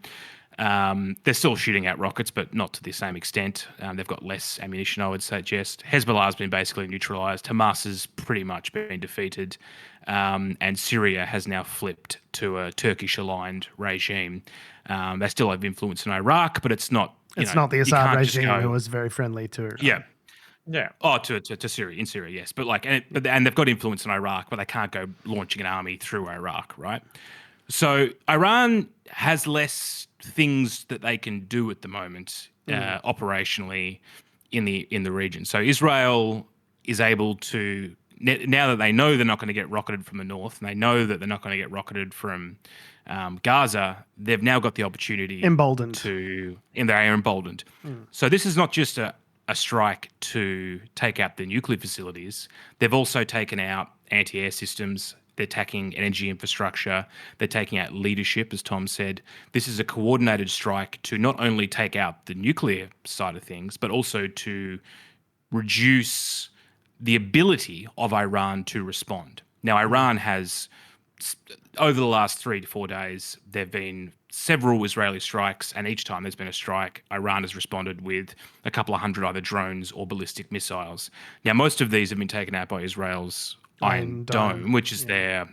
They're still shooting out rockets, but not to the same extent. They've got less ammunition, I would suggest. Hezbollah's been basically neutralized. Hamas has pretty much been defeated. And Syria has now flipped to a Turkish-aligned regime. They still have influence in Iraq, but it's not. It's not the Assad regime who was very friendly to Iran. Yeah. Yeah. Oh, to Syria, in Syria, yes. But and they've got influence in Iraq, but they can't go launching an army through Iraq, right? So Iran has less things that they can do at the moment operationally in the region. So Israel is able to, now that they know they're not going to get rocketed from the north, and they know that they're not going to get rocketed from Gaza, they've now got the opportunity emboldened. They are emboldened. So this is not just a strike to take out the nuclear facilities. They've also taken out anti-air systems. They're attacking energy infrastructure. They're taking out leadership, as Tom said. This is a coordinated strike to not only take out the nuclear side of things, but also to reduce the ability of Iran to respond. Now, Iran has, over the last 3 to 4 days, there have been several Israeli strikes, and each time there's been a strike, Iran has responded with a couple of hundred either drones or ballistic missiles. Now, most of these have been taken out by Israel's Iron Dome, which is their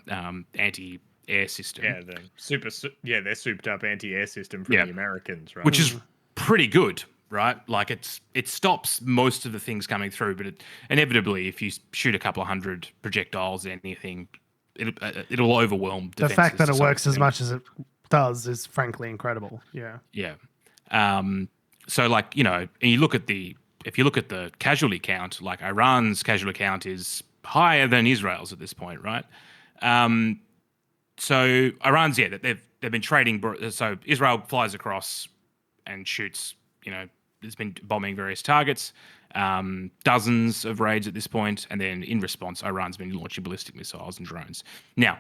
anti-air system. Yeah, their souped up anti-air system from the Americans, right? Which is pretty good, right? Like it stops most of the things coming through, but inevitably, if you shoot a couple of hundred projectiles at anything, it'll overwhelm defenses. The fact that it works as much as it does is frankly incredible. Yeah. Yeah. So like, and you look at if you look at the casualty count, like Iran's casualty count is higher than Israel's at this point, right? So Iran's, they've been trading. So Israel flies across and shoots, it's been bombing various targets, dozens of raids at this point, and then in response, Iran's been launching ballistic missiles and drones. Now,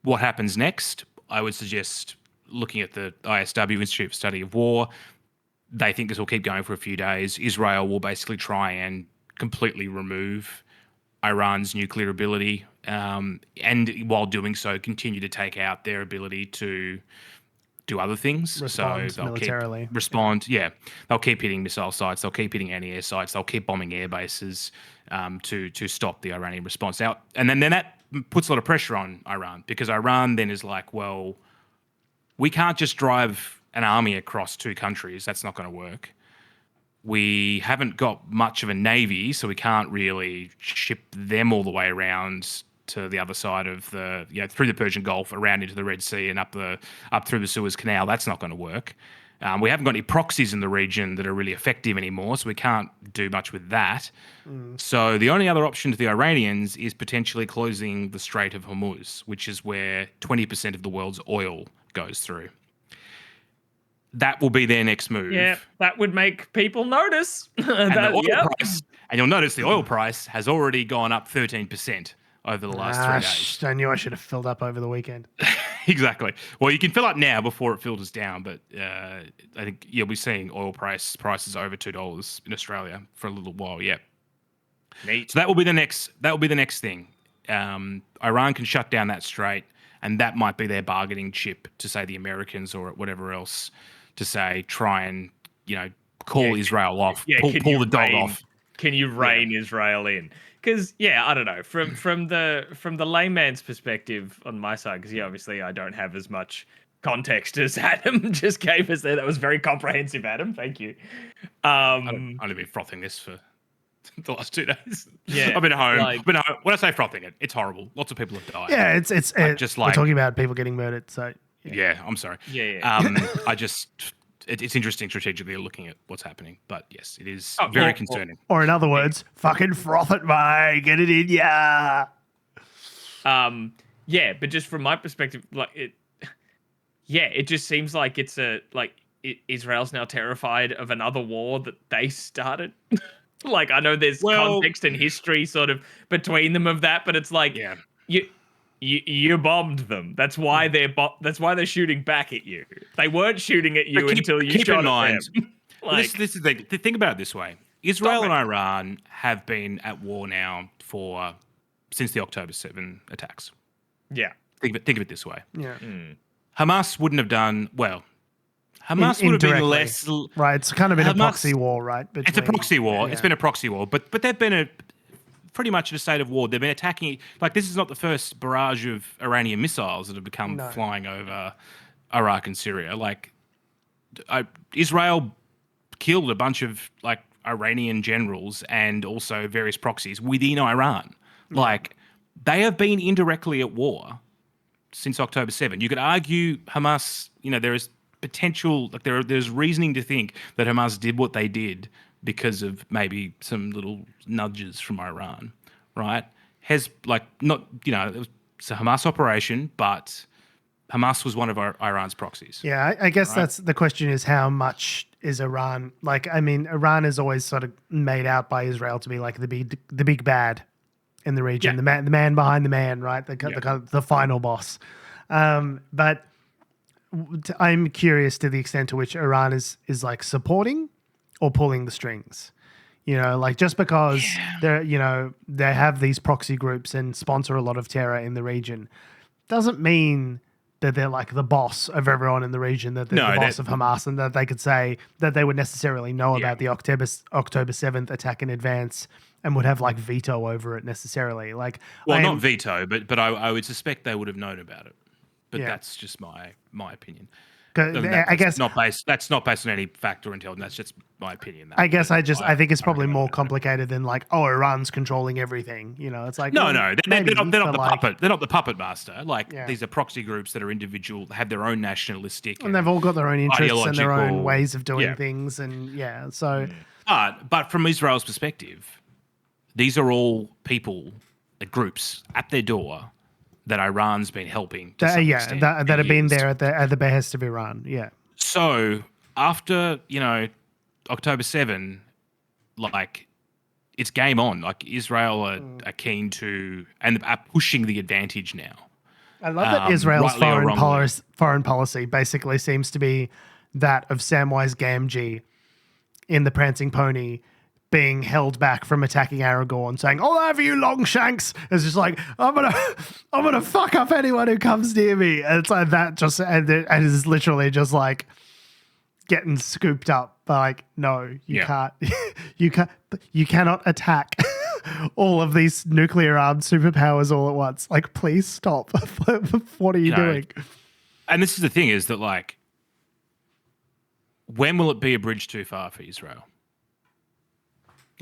what happens next? I would suggest looking at the ISW, Institute for Study of War. They think this will keep going for a few days. Israel will basically try and completely remove Iran's nuclear ability, and while doing so, continue to take out their ability to do other things. Respond so they'll militarily. They'll keep hitting missile sites. They'll keep hitting anti-air sites. They'll keep bombing air bases to stop the Iranian response. Now, and then that puts a lot of pressure on Iran, because Iran then is like, well, we can't just drive an army across two countries. That's not going to work. We haven't got much of a navy, so we can't really ship them all the way around to the other side of the, through the Persian Gulf, around into the Red Sea and up through the Suez Canal. That's not going to work. We haven't got any proxies in the region that are really effective anymore, so we can't do much with that. So the only other option to the Iranians is potentially closing the Strait of Hormuz, which is where 20% of the world's oil goes through. That will be their next move. Yeah, that would make people notice. And the oil price, and you'll notice the oil price has already gone up 13% over the last 3 days. I knew I should have filled up over the weekend. Exactly. Well, you can fill up now before it filters down, but I think you'll be seeing oil prices over $2 in Australia for a little while. Yeah. Neat. So that will be the next thing. Iran can shut down that strait, and that might be their bargaining chip to say the Americans or whatever else to say, try and call Israel off, pull the dog off. Can you rein Israel in? Because I don't know, from the layman's perspective on my side, because obviously I don't have as much context as Adam just gave us there. That was very comprehensive, Adam. Thank you. I've only been frothing this for the last 2 days. Yeah, I've been home. When I say frothing it, it's horrible. Lots of people have died. Yeah, it's just we're talking about people getting murdered. So I'm sorry. Yeah. It's interesting strategically looking at what's happening, but yes, it is very concerning. Or in other words, fucking froth it, mate. Get it in, yeah. But just from my perspective, it just seems like Israel's now terrified of another war that they started. I know there's context and history sort of between them of that, but it's like you bombed them. That's why they're shooting back at you. They weren't shooting at you until you shot at them. This is the thing about it this way. Israel and Iran have been at war now since the October 7 attacks. Yeah. Think of it this way. Yeah. Hamas wouldn't have done well. Hamas would have been less. Right. It's kind of been a proxy war, right? It's a proxy war. Yeah. It's been a proxy war, but they've been pretty much in a state of war. They've been attacking. Like, this is not the first barrage of Iranian missiles that have become flying over Iraq and Syria. Like, Israel killed a bunch of like Iranian generals and also various proxies within Iran. Like, they have been indirectly at war since October 7. You could argue Hamas, there is potential, like there's reasoning to think that Hamas did what they did because of maybe some little nudges from Iran, right? It's a Hamas operation, but Hamas was one of Iran's proxies. Yeah, I guess that's the question is how much is Iran, like, I mean, Iran is always sort of made out by Israel to be like the big bad in the region, the man behind the man, right? The final boss. But I'm curious to the extent to which Iran is like supporting or pulling the strings. Like, just because they have these proxy groups and sponsor a lot of terror in the region doesn't mean that they're like the boss of everyone in the region, that they're the boss of Hamas, and that they could say that they would necessarily know about the October 7th attack in advance and would have like veto over it necessarily. Like, not veto, but I would suspect they would have known about it. But that's just my opinion. I guess that's not based on any fact or intelligence. That's just my opinion. I think it's probably more complicated than like, Iran's controlling everything. It's like they're not the puppet. They're not the puppet master. Like, these are proxy groups that are individual, have their own nationalistic, and they've all got their own interests and their own ways of doing things. And so. But from Israel's perspective, these are all people, groups at their door that Iran's been helping to some extent that have been there at the behest of Iran. Yeah. So after, October 7, like, it's game on. Like, Israel are keen to and are pushing the advantage now. I love that Israel's foreign policy basically seems to be that of Samwise Gamgee in The Prancing Pony, being held back from attacking Aragorn, saying, "I'll have you, Longshanks." It's just like, I'm gonna fuck up anyone who comes near me. And it's like that, and it's literally just like getting scooped up. But like, no, you can't, you cannot attack all of these nuclear armed superpowers all at once. Like, please stop. What are you doing? And this is the thing: is that, like, when will it be a bridge too far for Israel?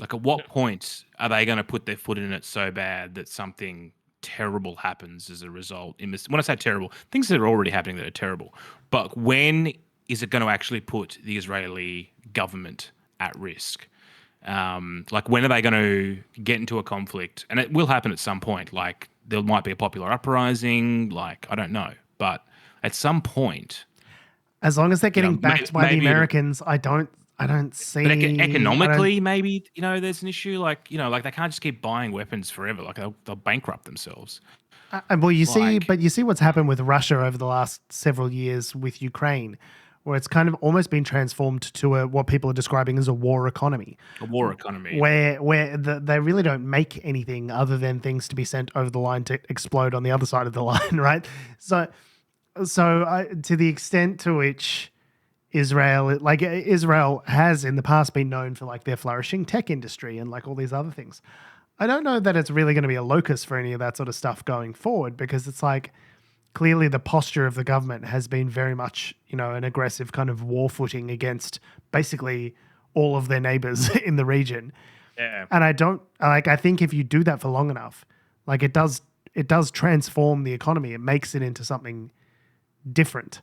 Like, at what point are they going to put their foot in it so bad that something terrible happens as a result? When I say terrible, things that are already happening that are terrible. But when is it going to actually put the Israeli government at risk? Like, when are they going to get into a conflict? And it will happen at some point. Like, there might be a popular uprising. Like, I don't know. But at some point... As long as they're getting backed by the Americans, I don't see. But economically, maybe there's an issue. Like, like, they can't just keep buying weapons forever. Like, they'll bankrupt themselves. Well, you see what's happened with Russia over the last several years with Ukraine, where it's kind of almost been transformed to what people are describing as a war economy. A war economy, where they really don't make anything other than things to be sent over the line to explode on the other side of the line, right? So to the extent to which Israel has in the past been known for like their flourishing tech industry and like all these other things. I don't know that it's really going to be a locus for any of that sort of stuff going forward, because it's like clearly the posture of the government has been very much, an aggressive kind of war footing against basically all of their neighbors in the region. Yeah. And I think if you do that for long enough, like it does transform the economy. It makes it into something different.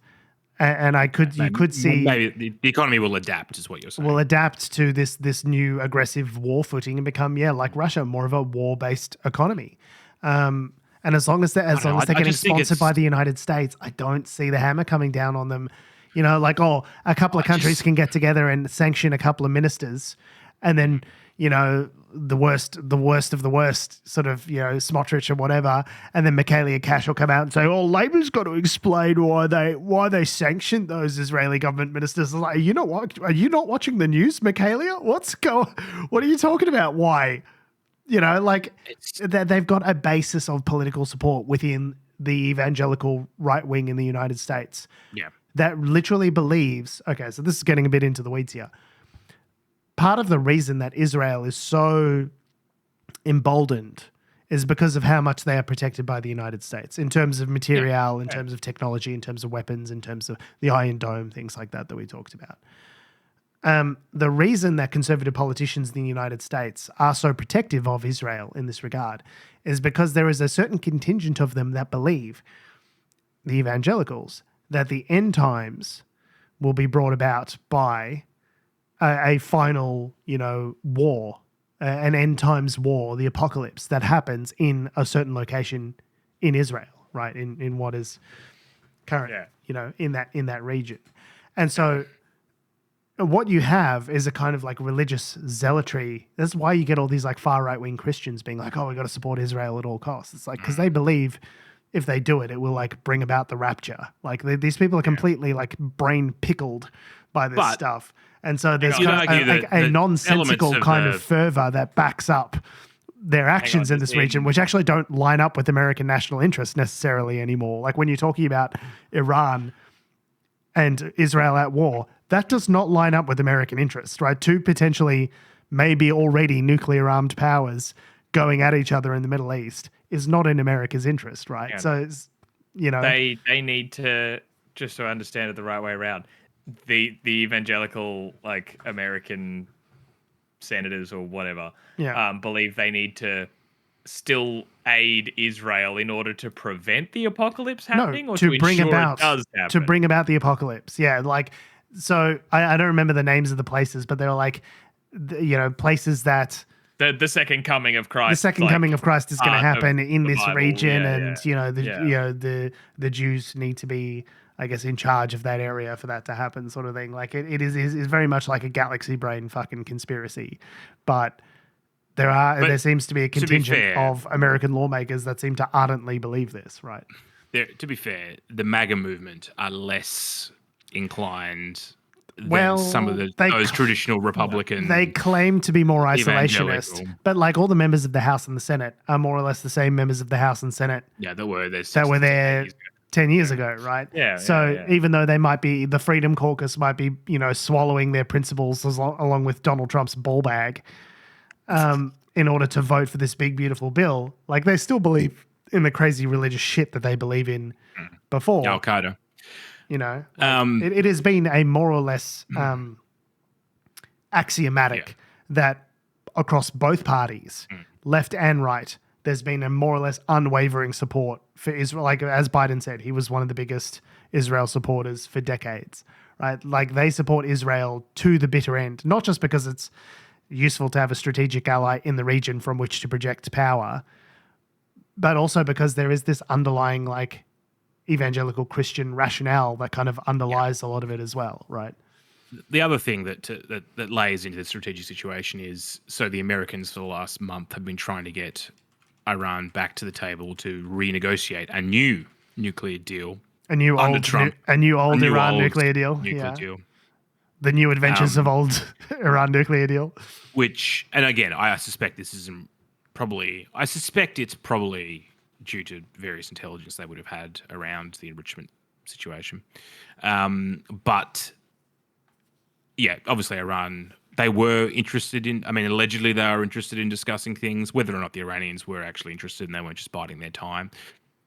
And you could see maybe the economy will adapt, is what you're saying. Will adapt to this new aggressive war footing and become like Russia, more of a war-based economy. And as long as they're getting sponsored by the United States, I don't see the hammer coming down on them. A couple of countries can get together and sanction a couple of ministers, and then, you know, the worst of the worst, sort of, you know, Smotrich or whatever, and then Michaelia Cash will come out and say, "Oh, Labor's got to explain why they sanctioned those Israeli government ministers." Like, are you not watching the news, Michaelia? What are you talking about? Why? You know, like they've got a basis of political support within the evangelical right wing in the United States. Yeah, that literally believes. Okay, so this is getting a bit into the weeds here. Part of the reason that Israel is so emboldened is because of how much they are protected by the United States in terms of material, in terms of technology, in terms of weapons, in terms of the Iron Dome, things like that we talked about. The reason that conservative politicians in the United States are so protective of Israel in this regard is because there is a certain contingent of them that believe, the evangelicals, that the end times will be brought about by a final, you know, war, an end times war, the apocalypse that happens in a certain location in Israel, right? In what is current, you know, in that region. And so what you have is a kind of like religious zealotry. That's why you get all these like far right wing Christians being like, "Oh, we got to support Israel at all costs." It's like, because they believe if they do it, it will like bring about the rapture. Like these people are completely like brain pickled by this stuff. And so there's kind of a nonsensical kind of fervor that backs up their actions in this region, which actually don't line up with American national interests necessarily anymore. Like when you're talking about Iran and Israel at war, that does not line up with American interests, right? Two potentially maybe already nuclear armed powers going at each other in the Middle East is not in America's interest, right? Yeah. So, it's, you know. They need to, just to understand it the right way around, the evangelical, like, American senators or whatever, believe they need to still aid Israel in order to prevent the apocalypse happening, or to bring about, it does happen? To bring about the apocalypse. Yeah, like, so I don't remember the names of the places, but they were like, you know, places that the second coming of Christ. The second coming of Christ is going to happen in this Bible, region, you know, the Jews need to be, I guess, in charge of that area for that to happen, sort of thing. Like it is very much like a galaxy brain fucking conspiracy, but there seems to be a contingent of American lawmakers that seem to ardently believe this, right? To be fair, the MAGA movement are less inclined than some of those traditional Republicans. They claim to be more isolationist, but like all the members of the House and the Senate are more or less the same members of the House and Senate. Yeah, that were there 10 years ago, right? Yeah. So even though they might be, the Freedom Caucus might be, you know, swallowing their principles along with Donald Trump's ball bag, in order to vote for this big, beautiful bill, like they still believe in the crazy religious shit that they believe in before. Al Qaeda. You know, like it has been a more or less axiomatic that across both parties, left and right, there's been a more or less unwavering support for Israel. Like as Biden said, he was one of the biggest Israel supporters for decades, right? Like they support Israel to the bitter end, not just because it's useful to have a strategic ally in the region from which to project power, but also because there is this underlying like evangelical Christian rationale that kind of underlies a lot of it as well, right? The other thing that lays into the strategic situation is, so the Americans for the last month have been trying to get Iran back to the table to renegotiate a new nuclear deal. A new old Iran nuclear deal. Deal. The new adventures of old Iran nuclear deal. Which, and again, I suspect it's probably due to various intelligence they would have had around the enrichment situation. But yeah, obviously Iran, they were interested in, allegedly they are interested in discussing things. Whether or not the Iranians were actually interested and they weren't just biding their time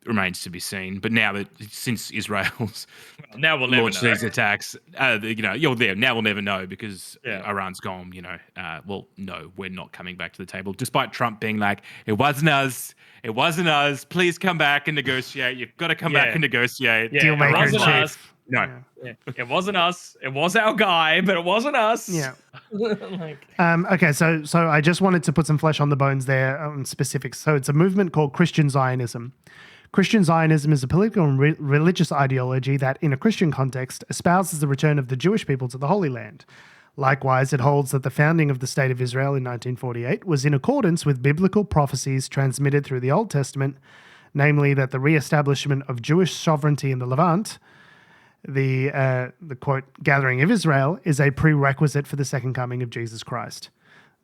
remains to be seen. But now that, since Israel's launched these attacks, now we'll never know, because Iran's gone, no, we're not coming back to the table. Despite Trump being like, it wasn't us, please come back and negotiate. You've got to come back and negotiate. Deal maker in chief. No. Yeah. It wasn't us. It was our guy, but it wasn't us. Yeah. Okay, so I just wanted to put some flesh on the bones there on specifics. So it's a movement called Christian Zionism. Christian Zionism is a political and religious ideology that, in a Christian context, espouses the return of the Jewish people to the Holy Land. Likewise, it holds that the founding of the State of Israel in 1948 was in accordance with biblical prophecies transmitted through the Old Testament, namely that the re-establishment of Jewish sovereignty in the Levant, the quote, gathering of Israel, is a prerequisite for the second coming of Jesus Christ.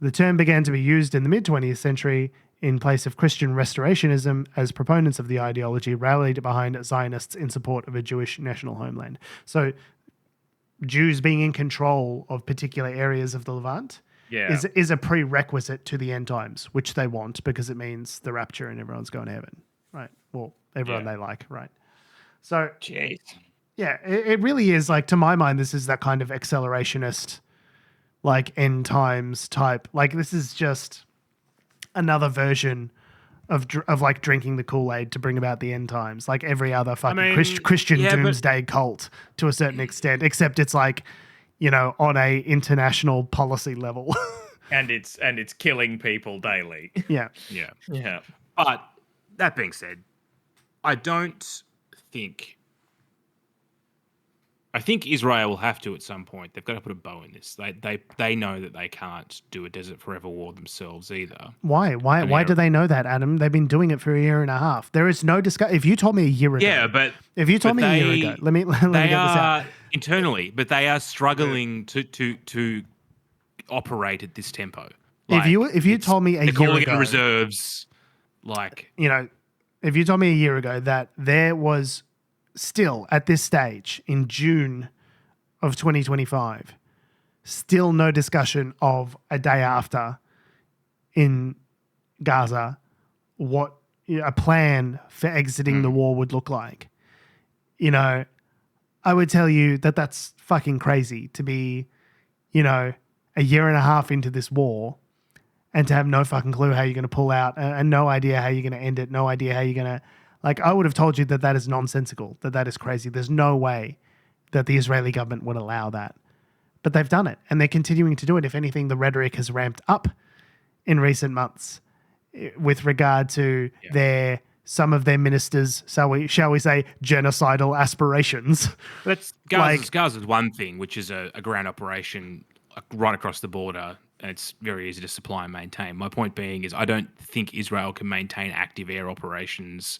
The term began to be used in the mid-20th century in place of Christian restorationism as proponents of the ideology rallied behind Zionists in support of a Jewish national homeland. So Jews being in control of particular areas of the Levant is a prerequisite to the end times, which they want because it means the rapture and everyone's going to heaven, right? Well, everyone they like, right? So, Jeez. Yeah, it really is, like, to my mind, this is that kind of accelerationist, like, end times type. Like, this is just another version of like drinking the Kool-Aid to bring about the end times, like every other fucking Christian doomsday cult to a certain extent, except it's like, you know, on a international policy level. and it's killing people daily. Yeah. But that being said, I think Israel will have to at some point. They've got to put a bow in this. They know that they can't do a desert forever war themselves either. Why? Why do they know that, Adam? They've been doing it for a year and a half. There is no discussion. If you told me a year ago, if you told me a year ago, let me get this out. Internally, but they are struggling to operate at this tempo. Like, if you told me a year ago, they're calling in reserves, like, you know, if you told me a year ago that there was still at this stage in June of 2025, still no discussion of a day after in Gaza, what a plan for exiting the war would look like. You know, I would tell you that that's fucking crazy to be, you know, a year and a half into this war and to have no fucking clue how you're going to pull out and no idea how you're going to end it, no idea how you're going to. Like, I would have told you that is nonsensical, that is crazy. There's no way that the Israeli government would allow that. But they've done it, and they're continuing to do it. If anything, the rhetoric has ramped up in recent months with regard to some of their ministers, shall we say, genocidal aspirations. Gaza's one thing, which is a ground operation right across the border, and it's very easy to supply and maintain. My point being is I don't think Israel can maintain active air operations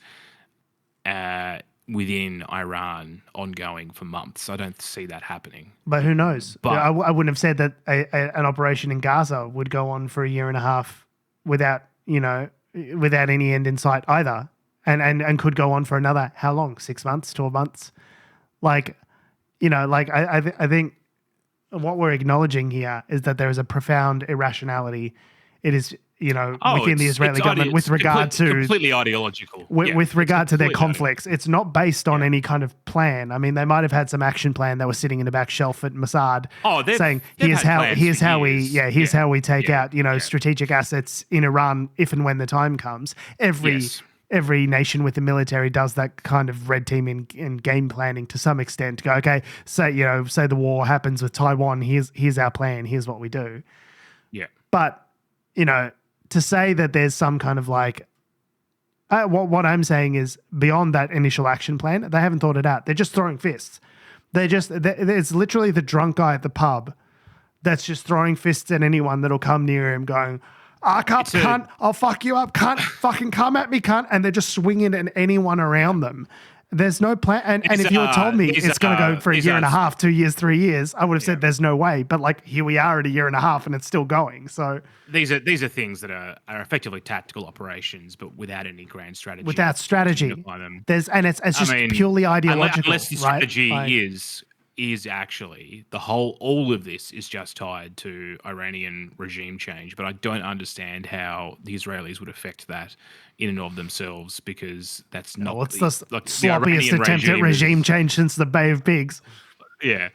within Iran ongoing for months. I don't see that happening. But who knows? But I wouldn't have said that an operation in Gaza would go on for a year and a half without any end in sight either, and could go on for another, how long? 6 months, 12 months? Like, you know, like I think what we're acknowledging here is that there is a profound irrationality. It is, you know, within the Israeli government with regard to completely ideological. With regard to their conflicts. It's not based on any kind of plan. I mean, they might have had some action plan that was sitting in the back shelf at Mossad saying, here's how we take out, you know, strategic assets in Iran if and when the time comes. Every nation with the military does that kind of red teaming and game planning to some extent. Go, okay, say the war happens with Taiwan. Here's our plan. Here's what we do. Yeah. But, you know, to say that there's some kind of like, what I'm saying is beyond that initial action plan, they haven't thought it out. They're just throwing fists. It's literally the drunk guy at the pub that's just throwing fists at anyone that'll come near him going, cunt, I'll fuck you up, cunt, fucking come at me, cunt. And they're just swinging at anyone around them. There's no plan. And if you had told me it's going to go for a year and a half, 2 years, 3 years, I would have said there's no way. But like, here we are at a year and a half and it's still going. So these are things that are effectively tactical operations, but without any grand strategy. Without strategy. It's just purely ideological. Unless the strategy is actually all of this is just tied to Iranian regime change, but I don't understand how the Israelis would affect that in and of themselves, because that's not it's the sloppiest attempt at regime change since the Bay of Pigs. Yeah.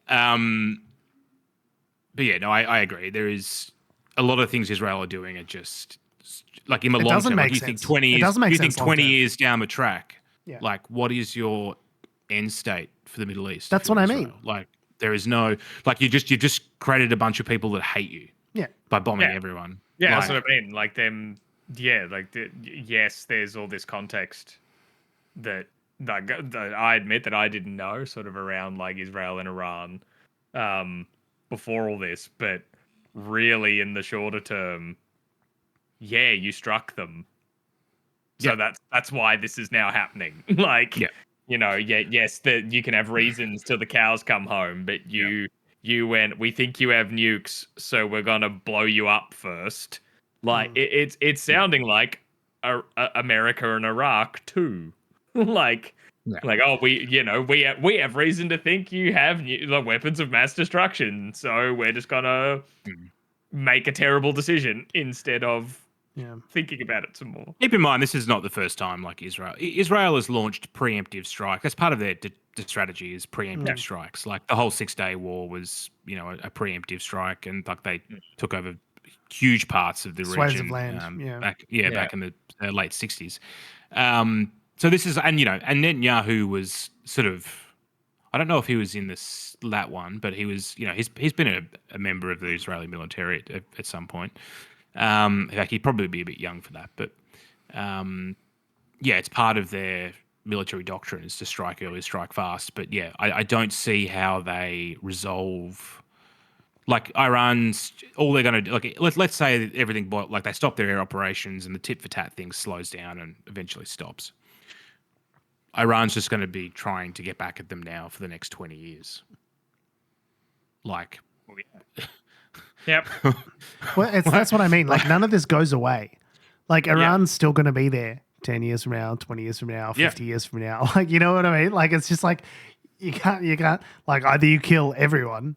But yeah, no, I agree. There is a lot of things Israel are doing are just like in the long term. Like, you think 20 years down the track, like, what is your end state for the Middle East? That's what I mean. Like, there is no, like, you just created a bunch of people that hate you. Yeah. By bombing everyone. Yeah, that's what I mean. Like them. Yeah, like yes, there's all this context that I admit that I didn't know, sort of around like Israel and Iran. But before all this, but really in the shorter term, yeah, you struck them. So that's why this is now happening. Like, yes, that you can have reasons till the cows come home, but you went, we think you have nukes, so we're gonna blow you up first. Like, it's sounding like America and Iraq too. Like, oh, we have reason to think you have weapons of mass destruction, so we're just gonna make a terrible decision instead of thinking about it some more. Keep in mind, this is not the first time like Israel. Israel has launched preemptive strike. That's part of their strategy is preemptive strikes. Like the whole 6-day war was, a preemptive strike, and like they took over huge parts of the Swathes region of land. back in the late 60s. So this is, and Netanyahu was sort of, I don't know if he was in that one, but he was, he's been a member of the Israeli military at some point. In fact, he'd probably be a bit young for that, but it's part of their military doctrine is to strike early, strike fast. But I don't see how they resolve. Like Iran's, all they're going to do. Like let's say everything, like they stop their air operations and the tit for tat thing slows down and eventually stops. Iran's just going to be trying to get back at them now for the next 20 years. Like. Yep. Well, that's what I mean. Like, none of this goes away. Like, Iran's still going to be there 10 years from now, 20 years from now, 50 years from now. Like, you know what I mean? Like, it's just like, you can't, like, either you kill everyone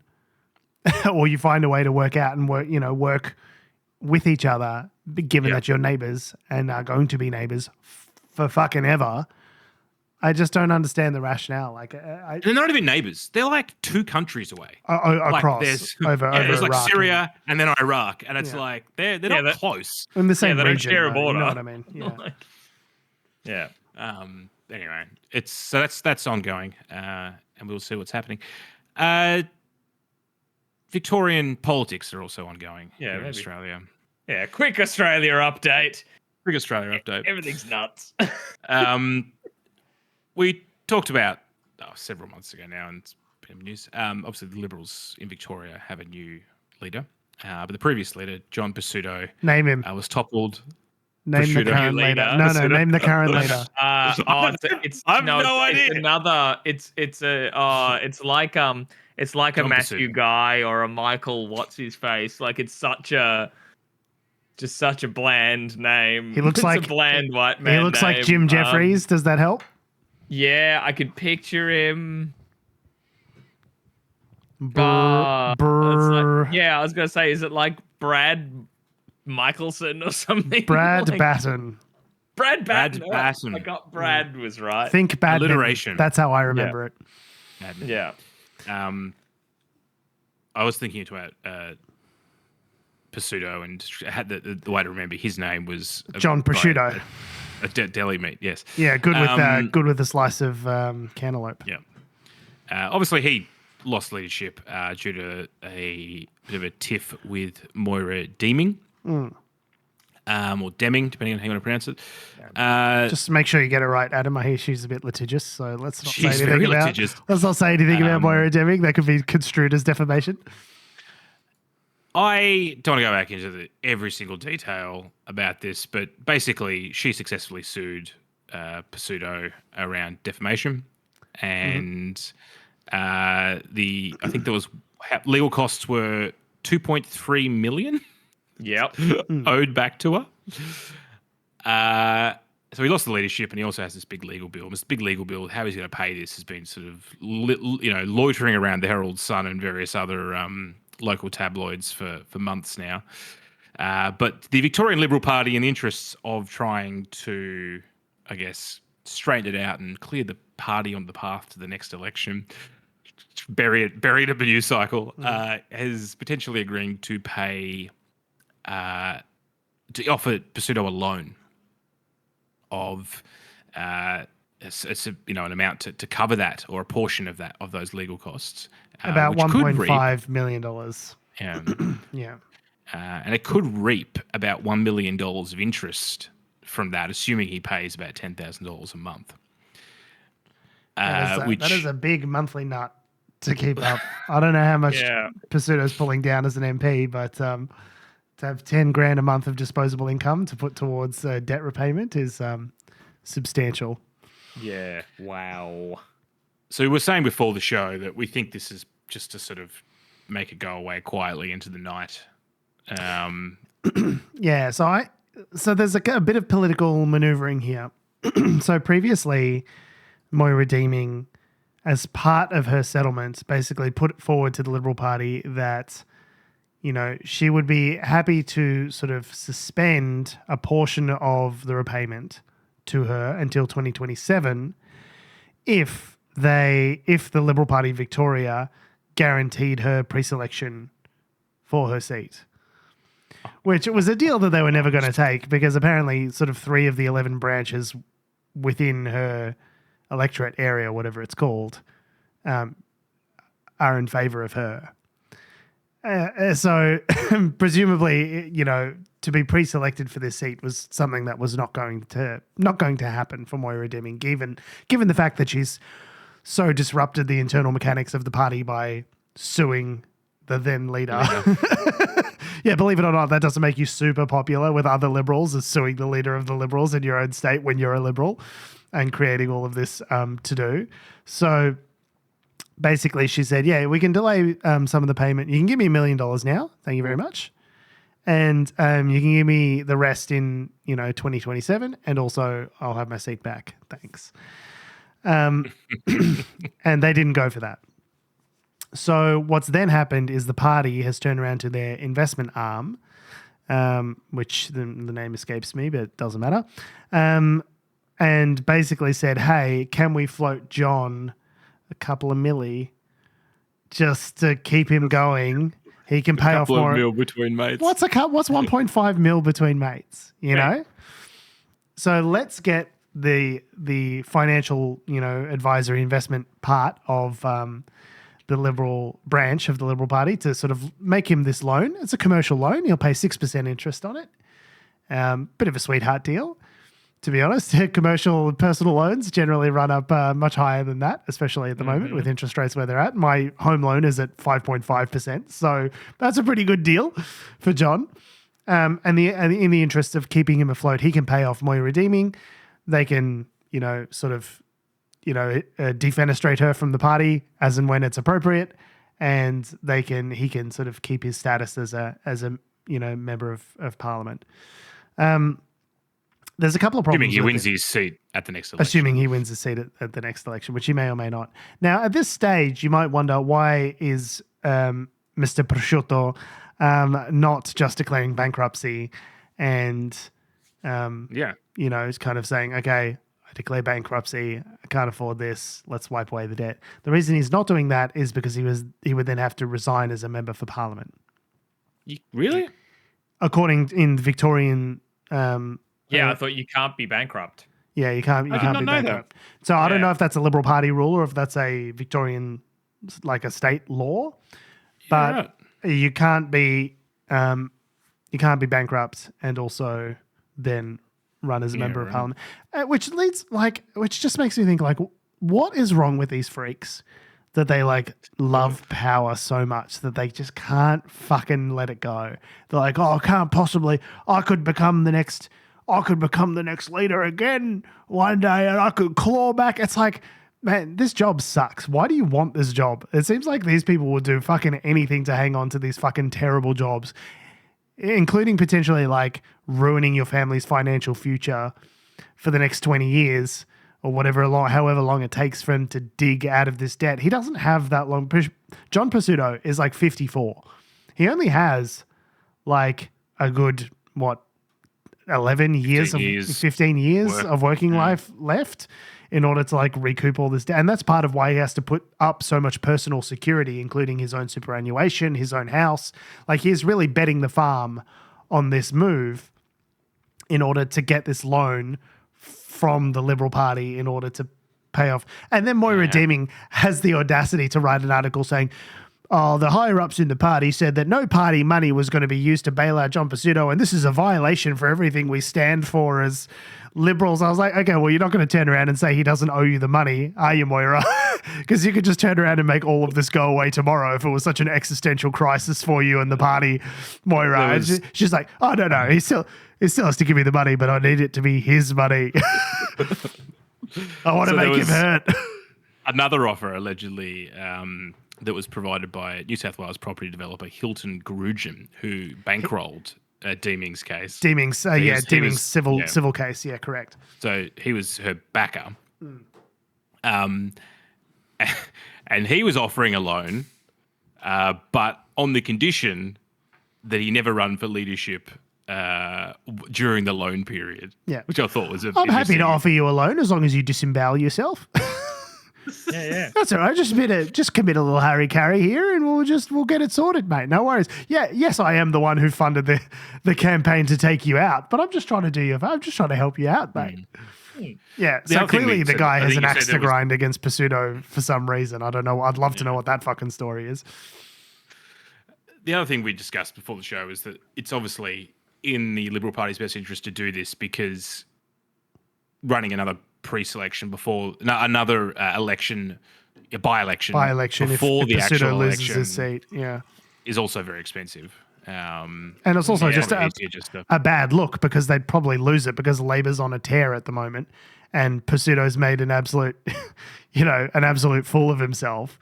or you find a way to work out and work with each other, given that you're neighbors and are going to be neighbors for fucking ever. I just don't understand the rationale. Like, they're not even neighbors. They're like 2 countries away. Across there's over like Iraq, Syria and then Iraq, and it's like they're not close in the same they region. Don't share a border. You know what I mean? Yeah. Anyway, that's ongoing, and we'll see what's happening. Victorian politics are also ongoing here in Australia. Yeah, quick Australia update. Everything's nuts. We talked about several months ago now, and it's been news. Obviously, the Liberals in Victoria have a new leader, but the previous leader, John Pesutto, name him. Was toppled. Name the current leader. No, name the current leader. It's I have no idea. It's another. It's like a John Matthew Pesutto. Guy or a Michael. What's his face? Like it's such a bland name. He looks like a bland white man. He looks name. like Jim Jeffries. Does that help? Yeah, I could picture him. Brr. I was gonna say, is it like Brad Michelson or something? Brad like, Batten. Brad Batten. Batten. I got Brad was right. Think Badman. Alliteration. That's how I remember it. Badman. Yeah. I was thinking about Pesutto, and had the way to remember his name was John Pesutto. A deli meat, yes. Yeah, good with a slice of cantaloupe. Yeah. Obviously, he lost leadership due to a bit of a tiff with Moira Deeming, or Deming, depending on how you want to pronounce it. Just make sure you get it right, Adam. I hear she's a bit litigious, so let's not say anything very about. litigious. Let's not say anything about Moira Deming. That could be construed as defamation. I don't want to go back into every single detail about this, but basically, she successfully sued Pesutto around defamation, and I think there was legal costs were $2.3 million. Yep. Owed back to her. So he lost the leadership, and he also has this big legal bill. This big legal bill, how he's going to pay this, has been sort of loitering around the Herald Sun and various other local tabloids for months now. But the Victorian Liberal Party, in the interests of trying to, I guess, straighten it out and clear the party on the path to the next election, bury it up a news cycle, has potentially agreeing to pay, to offer Pesutto a loan of an amount to cover that, or a portion of that, of those legal costs. About $1.5 million. Yeah. Yeah. And it could reap about $1 million of interest from that, assuming he pays about $10,000 a month. That is a big monthly nut to keep up. I don't know how much Yeah. Pesutto's pulling down as an MP, but to have 10 grand a month of disposable income to put towards debt repayment is substantial. Yeah. Wow. So we were saying before the show that we think this is just to sort of make it go away quietly into the night. Yeah, so there's a bit of political maneuvering here. So previously, Moira Deeming, as part of her settlement, basically put forward to the Liberal Party that, you know, she would be happy to sort of suspend a portion of the repayment to her until 2027 if the Liberal Party Victoria guaranteed her preselection for her seat. Which it was a deal that they were never going to take because apparently sort of 3 of the 11 branches within her electorate area, whatever it's called, are in favour of her. So presumably, you know, to be pre-selected for this seat was something that was not going to happen for Moira Deeming, given the fact that she's so disrupted the internal mechanics of the party by suing the then leader. Yeah, believe it or not, that doesn't make you super popular with other Liberals as suing the leader of the Liberals in your own state when you're a Liberal and creating all of this to do. So basically she said, yeah, we can delay some of the payment. You can give me $1 million now. Thank you very much. And you can give me the rest in, 2027. And also I'll have my seat back. Thanks. And they didn't go for that. So what's then happened is the party has turned around to their investment arm, which the name escapes me, but it doesn't matter, and basically said, hey, can we float John a couple of milli just to keep him going? He can pay off more. Mil between mates. What's 1.5 mil between mates, you know? So let's get the financial, advisory investment part of the Liberal branch of the Liberal Party to sort of make him this loan. It's a commercial loan. He'll pay 6% interest on it. Bit of a sweetheart deal, to be honest. Commercial personal loans generally run up much higher than that, especially at the moment with interest rates where they're at. My home loan is at 5.5%. So that's a pretty good deal for John. And in the interest of keeping him afloat, he can pay off Moira Deeming. They can, defenestrate her from the party as and when it's appropriate, and he can sort of keep his status as a member of parliament. There's a couple of problems. Assuming he wins his seat at the next election. Assuming he wins his seat at the next election, which he may or may not. Now, at this stage, you might wonder, why is Mr. Pesutto not just declaring bankruptcy and is kind of saying, okay, I declare bankruptcy, I can't afford this, let's wipe away the debt. The reason he's not doing that is because he would then have to resign as a member for parliament. Really? According in the Victorian I thought you can't be bankrupt. Yeah, you can't be bankrupt. So I don't know if that's a Liberal Party rule or if that's a Victorian, like a state law, but you can't be bankrupt and also then run as a member of parliament, which just makes me think, like, what is wrong with these freaks that they love power so much that they just can't fucking let it go? They're like, oh, I could become the next leader again one day and I could claw back. It's like, man, this job sucks. Why do you want this job? It seems like these people would do fucking anything to hang on to these fucking terrible jobs, including potentially ruining your family's financial future for the next 20 years or however long it takes for him to dig out of this debt. He doesn't have that long. John Pesutto is 54. He only has a good, 15 years of working life left in order to recoup all this debt. And that's part of why he has to put up so much personal security, including his own superannuation, his own house. He's really betting the farm on this move in order to get this loan from the Liberal Party in order to pay off. And then Moira Deeming has the audacity to write an article saying, oh, the higher-ups in the party said that no party money was going to be used to bail out John Pesutto, and this is a violation for everything we stand for as Liberals. I was like, okay, well, you're not going to turn around and say he doesn't owe you the money, are you, Moira? Because you could just turn around and make all of this go away tomorrow if it was such an existential crisis for you and the party, Moira. She's like, oh, no, he still has to give me the money, but I need it to be his money. I want to make him hurt. Another offer, allegedly, that was provided by New South Wales property developer Hilton Grugin, who bankrolled Deeming's case. Deeming's civil case. Yeah, correct. So he was her backer. And he was offering a loan, but on the condition that he never run for leadership during the loan period. Yeah, which I thought was I'm happy to offer you a loan as long as you disembowel yourself. Yeah. That's all right. Just commit a little Harry Carry here, and we'll get it sorted, mate. No worries. Yeah, yes, I am the one who funded the campaign to take you out, but I'm just trying to I'm just trying to help you out, mate. Yeah. So clearly the guy has an axe to grind against Pesutto for some reason. I don't know. I'd love to know what that fucking story is. The other thing we discussed before the show is that it's obviously in the Liberal Party's best interest to do this because running another pre-selection before another election, a by-election before if the actual loses election his seat, is also very expensive. And it's also just a bad look because they'd probably lose it because Labor's on a tear at the moment, and Pesutto's made an absolute, an absolute fool of himself,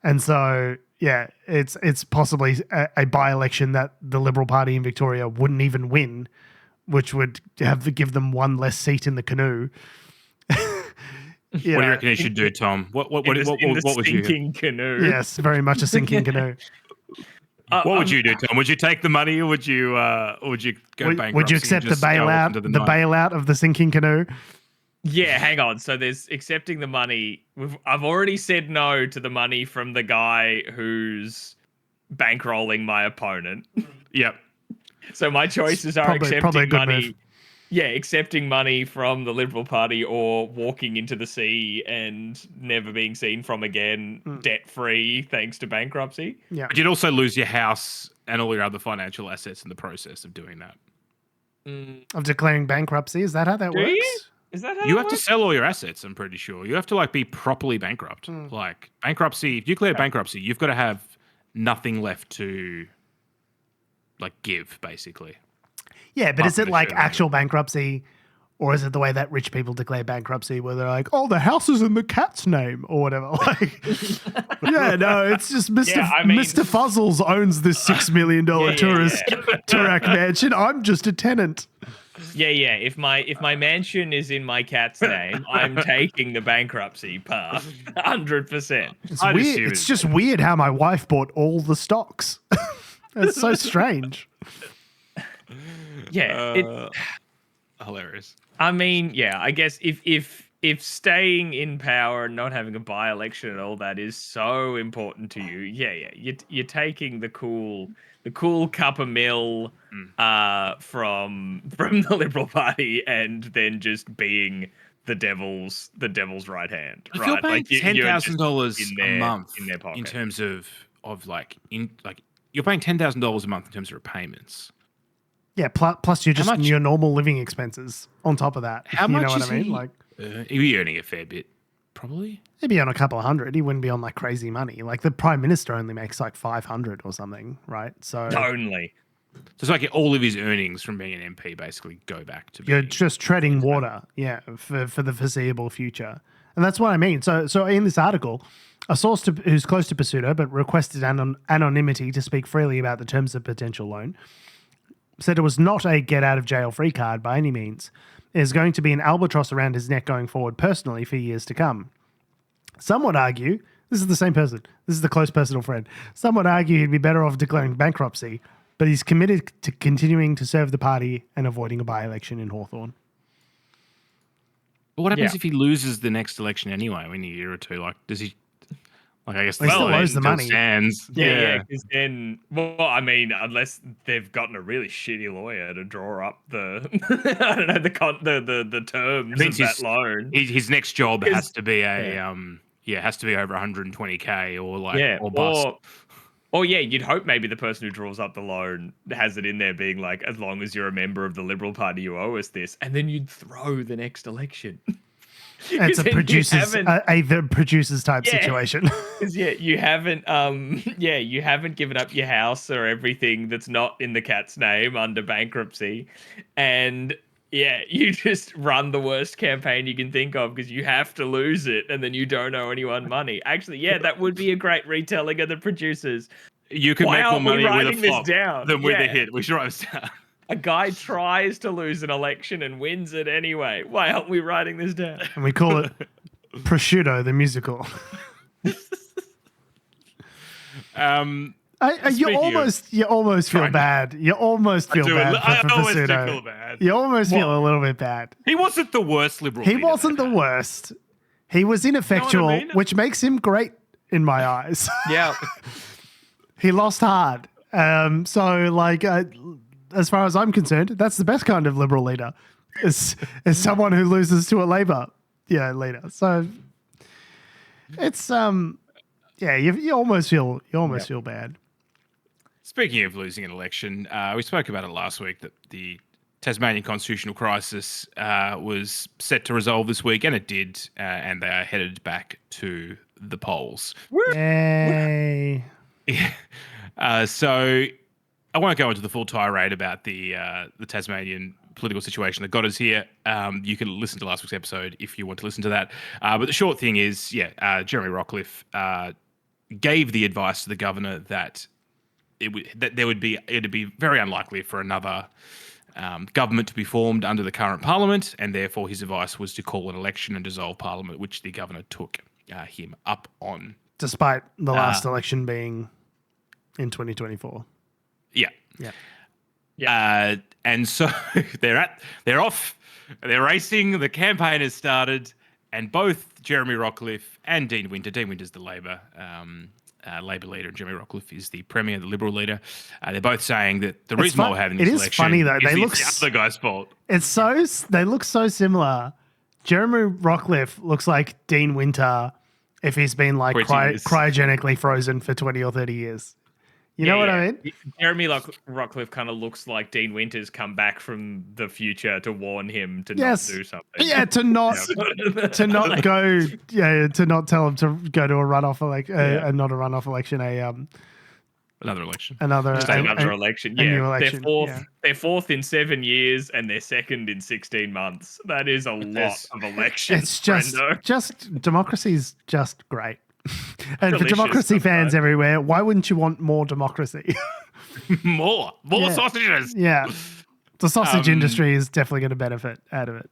and so it's possibly a by-election that the Liberal Party in Victoria wouldn't even win, which would have to give them one less seat in the canoe. What do you reckon he should do, Tom? What would you? Sinking canoe. Yes, very much a sinking canoe. What would you do, Tom? Would you take the money, or would you go bankruptcy? Would you accept the bailout of the sinking canoe? Yeah, hang on. So there's accepting the money. I've already said no to the money from the guy who's bankrolling my opponent. Yep. So my choices are accepting money. Move. Yeah, accepting money from the Liberal Party or walking into the sea and never being seen from again, debt-free, thanks to bankruptcy. Yeah. But you'd also lose your house and all your other financial assets in the process of doing that. Of declaring bankruptcy? Is that how that works? Is that how you have to sell all your assets, I'm pretty sure. You have to be properly bankrupt. Like bankruptcy, if you declare bankruptcy, you've got to have nothing left to give, basically. Yeah, but is it like actual bankruptcy, or is it the way that rich people declare bankruptcy where they're like, oh, the house is in the cat's name or whatever? It's just Mr. Fuzzles owns this $6 million Turak mansion. I'm just a tenant. Yeah. If my mansion is in my cat's name, I'm taking the bankruptcy path, 100%. It's weird. It's just weird how my wife bought all the stocks. It's so strange. Yeah, hilarious. I mean, I guess if staying in power and not having a by-election and all that is so important to you, you're taking the cool cup of mill from the Liberal Party and then just being the devil's right hand. If you're paying $10,000 a month in their pocket, in terms of you're paying $10,000 a month in terms of repayments. Yeah, plus your normal living expenses on top of that. How much what I mean? He'd be earning a fair bit, probably. He'd be on a couple of hundred. He wouldn't be on crazy money. Like the Prime Minister only makes 500 or something, right? So only. So it's all of his earnings from being an MP basically go back to. You're just treading water, for the foreseeable future, and that's what I mean. So in this article, a source who's close to Pesutto but requested anonymity to speak freely about the terms of potential loan, said it was not a get-out-of-jail-free card by any means. It is going to be an albatross around his neck going forward personally for years to come. Some would argue, this is the same person, this is the close personal friend, some would argue he'd be better off declaring bankruptcy, but he's committed to continuing to serve the party and avoiding a by-election in Hawthorn. But what happens if he loses the next election anyway in a year or two? Does he... I guess he still owes the money. Stands. Yeah. Because then, unless they've gotten a really shitty lawyer to draw up the, I don't know, the terms of that loan. His next job has to be has to be over 120K or bust. Or you'd hope maybe the person who draws up the loan has it in there being as long as you're a member of the Liberal Party, you owe us this, and then you'd throw the next election. It's a the producers type situation. You haven't given up your house or everything that's not in the cat's name under bankruptcy, and you just run the worst campaign you can think of because you have to lose it, and then you don't owe anyone money. Actually, that would be a great retelling of the producers. You could make more money with a flop than with a hit. We should write this down. A guy tries to lose an election and wins it anyway. Why aren't we writing this down? And we call it Prosciutto, the musical. You almost feel bad. You almost feel bad for Pesutto. You almost feel a little bit bad. He wasn't the worst Liberal. He wasn't the worst. He was ineffectual, which makes him great in my eyes. Yeah. He lost hard. As far as I'm concerned, that's the best kind of Liberal leader, is someone who loses to a Labor leader. So it's you almost feel bad. Speaking of losing an election, we spoke about it last week that the Tasmanian constitutional crisis was set to resolve this week, and it did, and they are headed back to the polls. Yay! So I won't go into the full tirade about the Tasmanian political situation that got us here. You can listen to last week's episode if you want to listen to that. But the short thing is, Jeremy Rockliff gave the advice to the governor that it'd be very unlikely for another government to be formed under the current parliament, and therefore his advice was to call an election and dissolve parliament, which the governor took him up on. Despite the last election being in 2024. Yeah. And so they're off, they're racing, the campaign has started, and both Jeremy Rockliff and Dean Winter's the Labor leader, and Jeremy Rockliff is the Premier, the Liberal leader. They're both saying that the reason why we're having this election funny, though. It's the other guy's fault. They look so similar. Jeremy Rockliff looks like Dean Winter if he's been like cryogenically frozen for 20 or 30 years. You know what I mean? Jeremy Rockliff kind of looks like Dean Winter's come back from the future to warn him to not do something. Yeah, to not to not tell him to go to a runoff not a runoff election, another election. Another election. A new election. They're fourth in 7 years and they're second in 16 months. That is a lot of elections. It's just democracy's just great. And for democracy fans everywhere, why wouldn't you want more democracy? more sausages. Yeah. The sausage industry is definitely going to benefit out of it.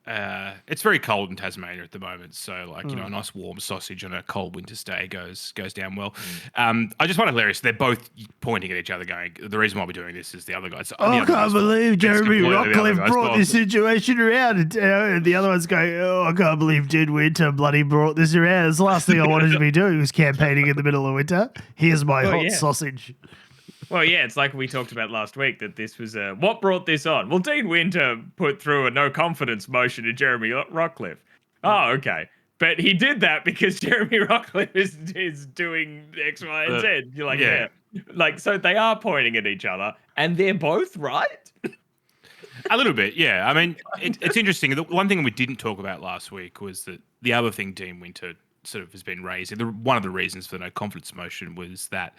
It's very cold in Tasmania at the moment, so a nice warm sausage on a cold winter's day goes down well. I just find it hilarious. They're both pointing at each other, going, "The reason why we're doing this is the other guys." I can't believe Jeremy Rockliff brought this situation around, and the other one's going, "Oh, I can't believe Dean Winter bloody brought this around. It's the last thing I wanted to be doing was campaigning in the middle of winter. Here's my hot sausage." Well, it's like we talked about last week that this was what brought this on? Well, Dean Winter put through a no confidence motion to Jeremy Rockliff. Oh, okay. But he did that because Jeremy Rockliff is doing X, Y, and Z. You're like, so they are pointing at each other and they're both right? A little bit, yeah. I mean, it's interesting. The one thing we didn't talk about last week was that the other thing Dean Winter sort of has been raising, one of the reasons for the no confidence motion was that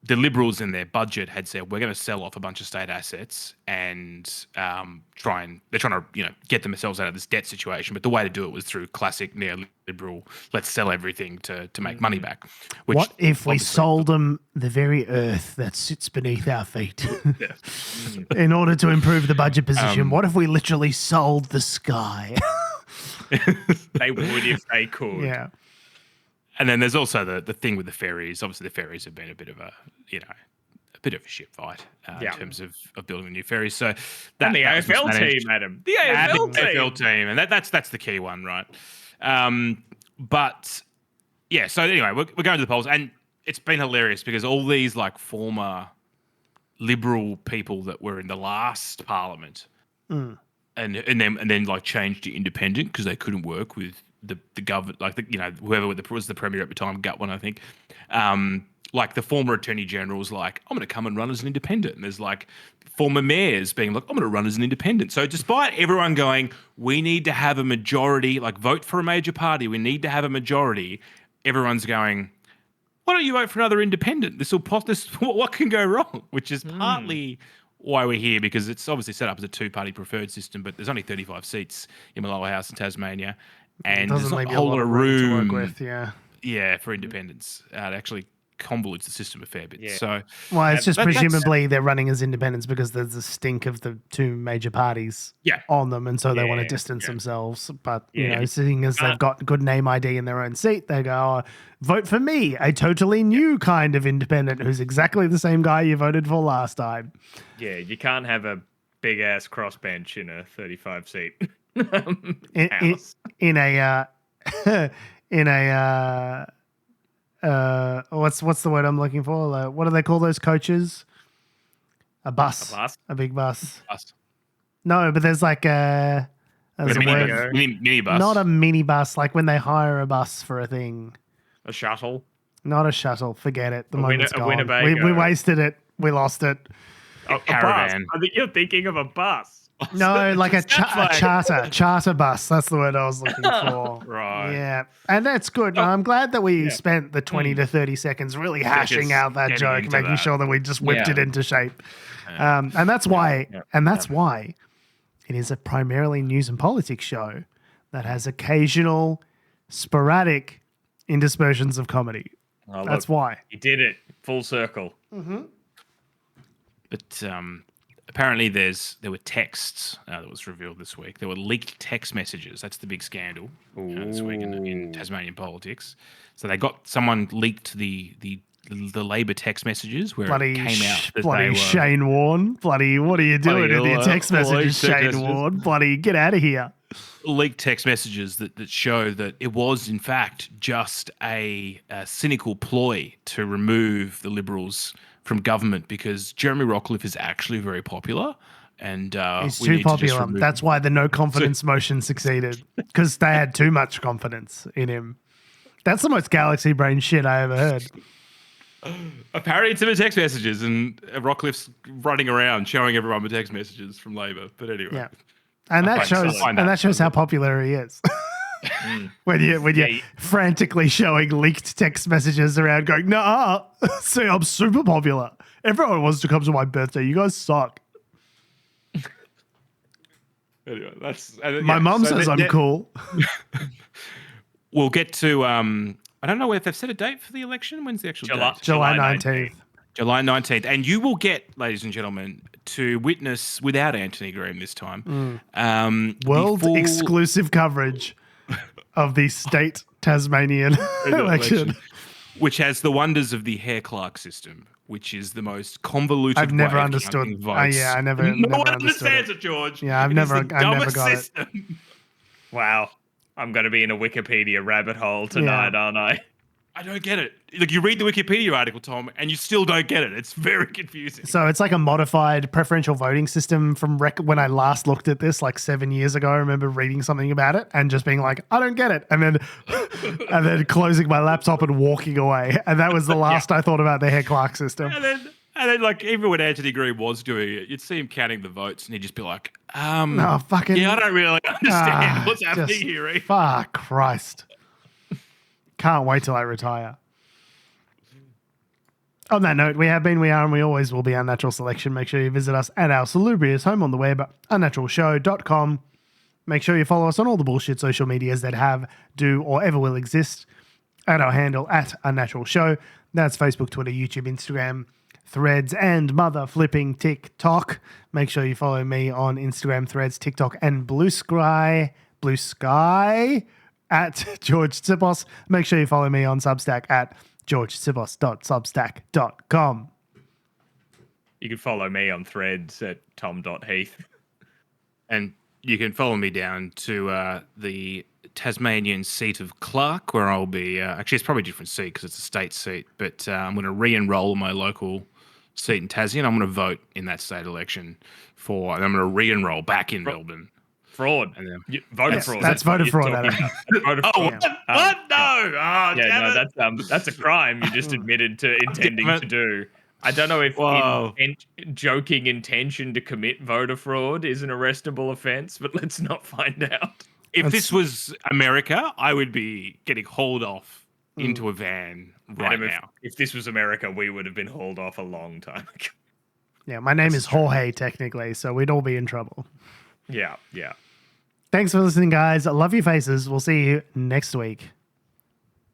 the Liberals in their budget had said, we're going to sell off a bunch of state assets and they're trying to get themselves out of this debt situation. But the way to do it was through classic neoliberal, let's sell everything to make money back. What if we sold them the very earth that sits beneath our feet in order to improve the budget position? What if we literally sold the sky? They would if they could. Yeah. And then there's also the thing with the ferries. Obviously, the ferries have been a bit of a shit fight in terms of building the new ferries. So and the AFL team, Adam. The AFL team, and that's the key one, right? But yeah. So anyway, we're going to the polls, and it's been hilarious because all these former Liberal people that were in the last Parliament, and then changed to independent because they couldn't work with the government, whoever was the Premier at the time, Gutwin, I think. like the former attorney general's like, I'm going to come and run as an independent. And there's like former mayors being like, I'm going to run as an independent. So despite everyone going, we need to have a majority, like vote for a major party, we need to have a majority, everyone's going, why don't you vote for another independent? What can go wrong? Which is partly why we're here, because it's obviously set up as a two-party preferred system, but there's only 35 seats in the lower house in Tasmania, and there's not a whole lot of room to work with, for independents. It actually convolutes the system a fair bit. So, well, it's just presumably they're running as independents because there's a stink of the two major parties on them, and so they want to distance themselves. But you know, seeing as they've got good name ID in their own seat, they go, vote for me, a totally new kind of independent who's exactly the same guy you voted for last time. Yeah, you can't have a big ass crossbench in a 35 seat house. In a what's the word I'm looking for? What do they call those coaches? A bus. A big bus. No, but there's like there's a word. Mini bus. Not a mini bus, like when they hire a bus for a thing. A shuttle. Not a shuttle. Forget it. The moment's gone. Winnebago. We wasted it. We lost it. A caravan. I think you're thinking of a bus. No, like a charter bus. That's the word I was looking for. Right. Yeah, and that's good. I'm glad that we spent the 20 to 30 seconds really hashing out that joke, making sure that we just whipped it into shape. And that's why. And that's why it is a primarily news and politics show that has occasional, sporadic interspersions of comedy. Oh, that's why. You did it. Full circle. Mm-hmm. But apparently there were texts that was revealed this week. There were leaked text messages. That's the big scandal this week in Tasmanian politics. So someone leaked the Labor text messages where it came out that bloody Shane Warne. Bloody, what are you doing in your text messages, Shane Warne? Bloody, get out of here. Leaked text messages that show that it was, in fact, just a cynical ploy to remove the Liberals from government because Jeremy Rockliff is actually very popular. And he's too popular. That's why the no confidence motion succeeded, because they had too much confidence in him. That's the most galaxy brain shit I ever heard. Apparently it's in the text messages, and Rockliff's running around showing everyone the text messages from Labor. But anyway. Yeah. And that shows how popular he is. when you're frantically showing leaked text messages around going, nah, see, I'm super popular. Everyone wants to come to my birthday. You guys suck. Anyway, my mum says I'm cool. We'll get to I don't know if they've set a date for the election. When's the actual date? July 19th. July 19th. And you will get, ladies and gentlemen, to witness without Anthony Graham this time. World exclusive coverage of the state Tasmanian election. Which has the wonders of the Hare Clark system, which is the most convoluted I've never way understood. Of votes. I never No one understood understands it, George. Yeah, I've never got system. it. Wow. I'm going to be in a Wikipedia rabbit hole tonight, aren't I? I don't get it. Like, you read the Wikipedia article, Tom, and you still don't get it. It's very confusing. So it's like a modified preferential voting system from when I last looked at this like 7 years ago. I remember reading something about it and just being like, I don't get it. And then closing my laptop and walking away. And that was the last I thought about the Hare Clark system. And then, like, even when Anthony Green was doing it, you'd see him counting the votes, and he'd just be like, yeah, I don't really understand what's happening here. Either. Fuck Christ. Can't wait till I retire. On that note, we have been, we are, and we always will be Unnatural Selection. Make sure you visit us at our salubrious home on the web, unnaturalshow.com. Make sure you follow us on all the bullshit social medias that have, do, or ever will exist at our handle at Unnatural Show. That's Facebook, Twitter, YouTube, Instagram, Threads, and mother flipping TikTok. Make sure you follow me on Instagram, Threads, TikTok, and Blue Sky at George Tsipos. Make sure you follow me on Substack at georgetsipos.substack.com. You can follow me on Threads at tom.heath. And you can follow me down to the Tasmanian seat of Clark, where I'll be... actually, it's probably a different seat because it's a state seat, but I'm going to re-enroll my local seat in Tassie, and I'm going to vote in that state election and I'm going to re-enroll back in Melbourne fraud. Voter fraud. That's voter fraud, Adam. Voter fraud. What? What? No. Oh, Yeah, no, that's a crime you just admitted to intending to do. I don't know if joking intention to commit voter fraud is an arrestable offence, but let's not find out. If this was America, I would be getting hauled off into a van right now. If this was America, we would have been hauled off a long time ago. Yeah, my name is Jorge, technically, so we'd all be in trouble. Yeah. Thanks for listening, guys. I love your faces. We'll see you next week.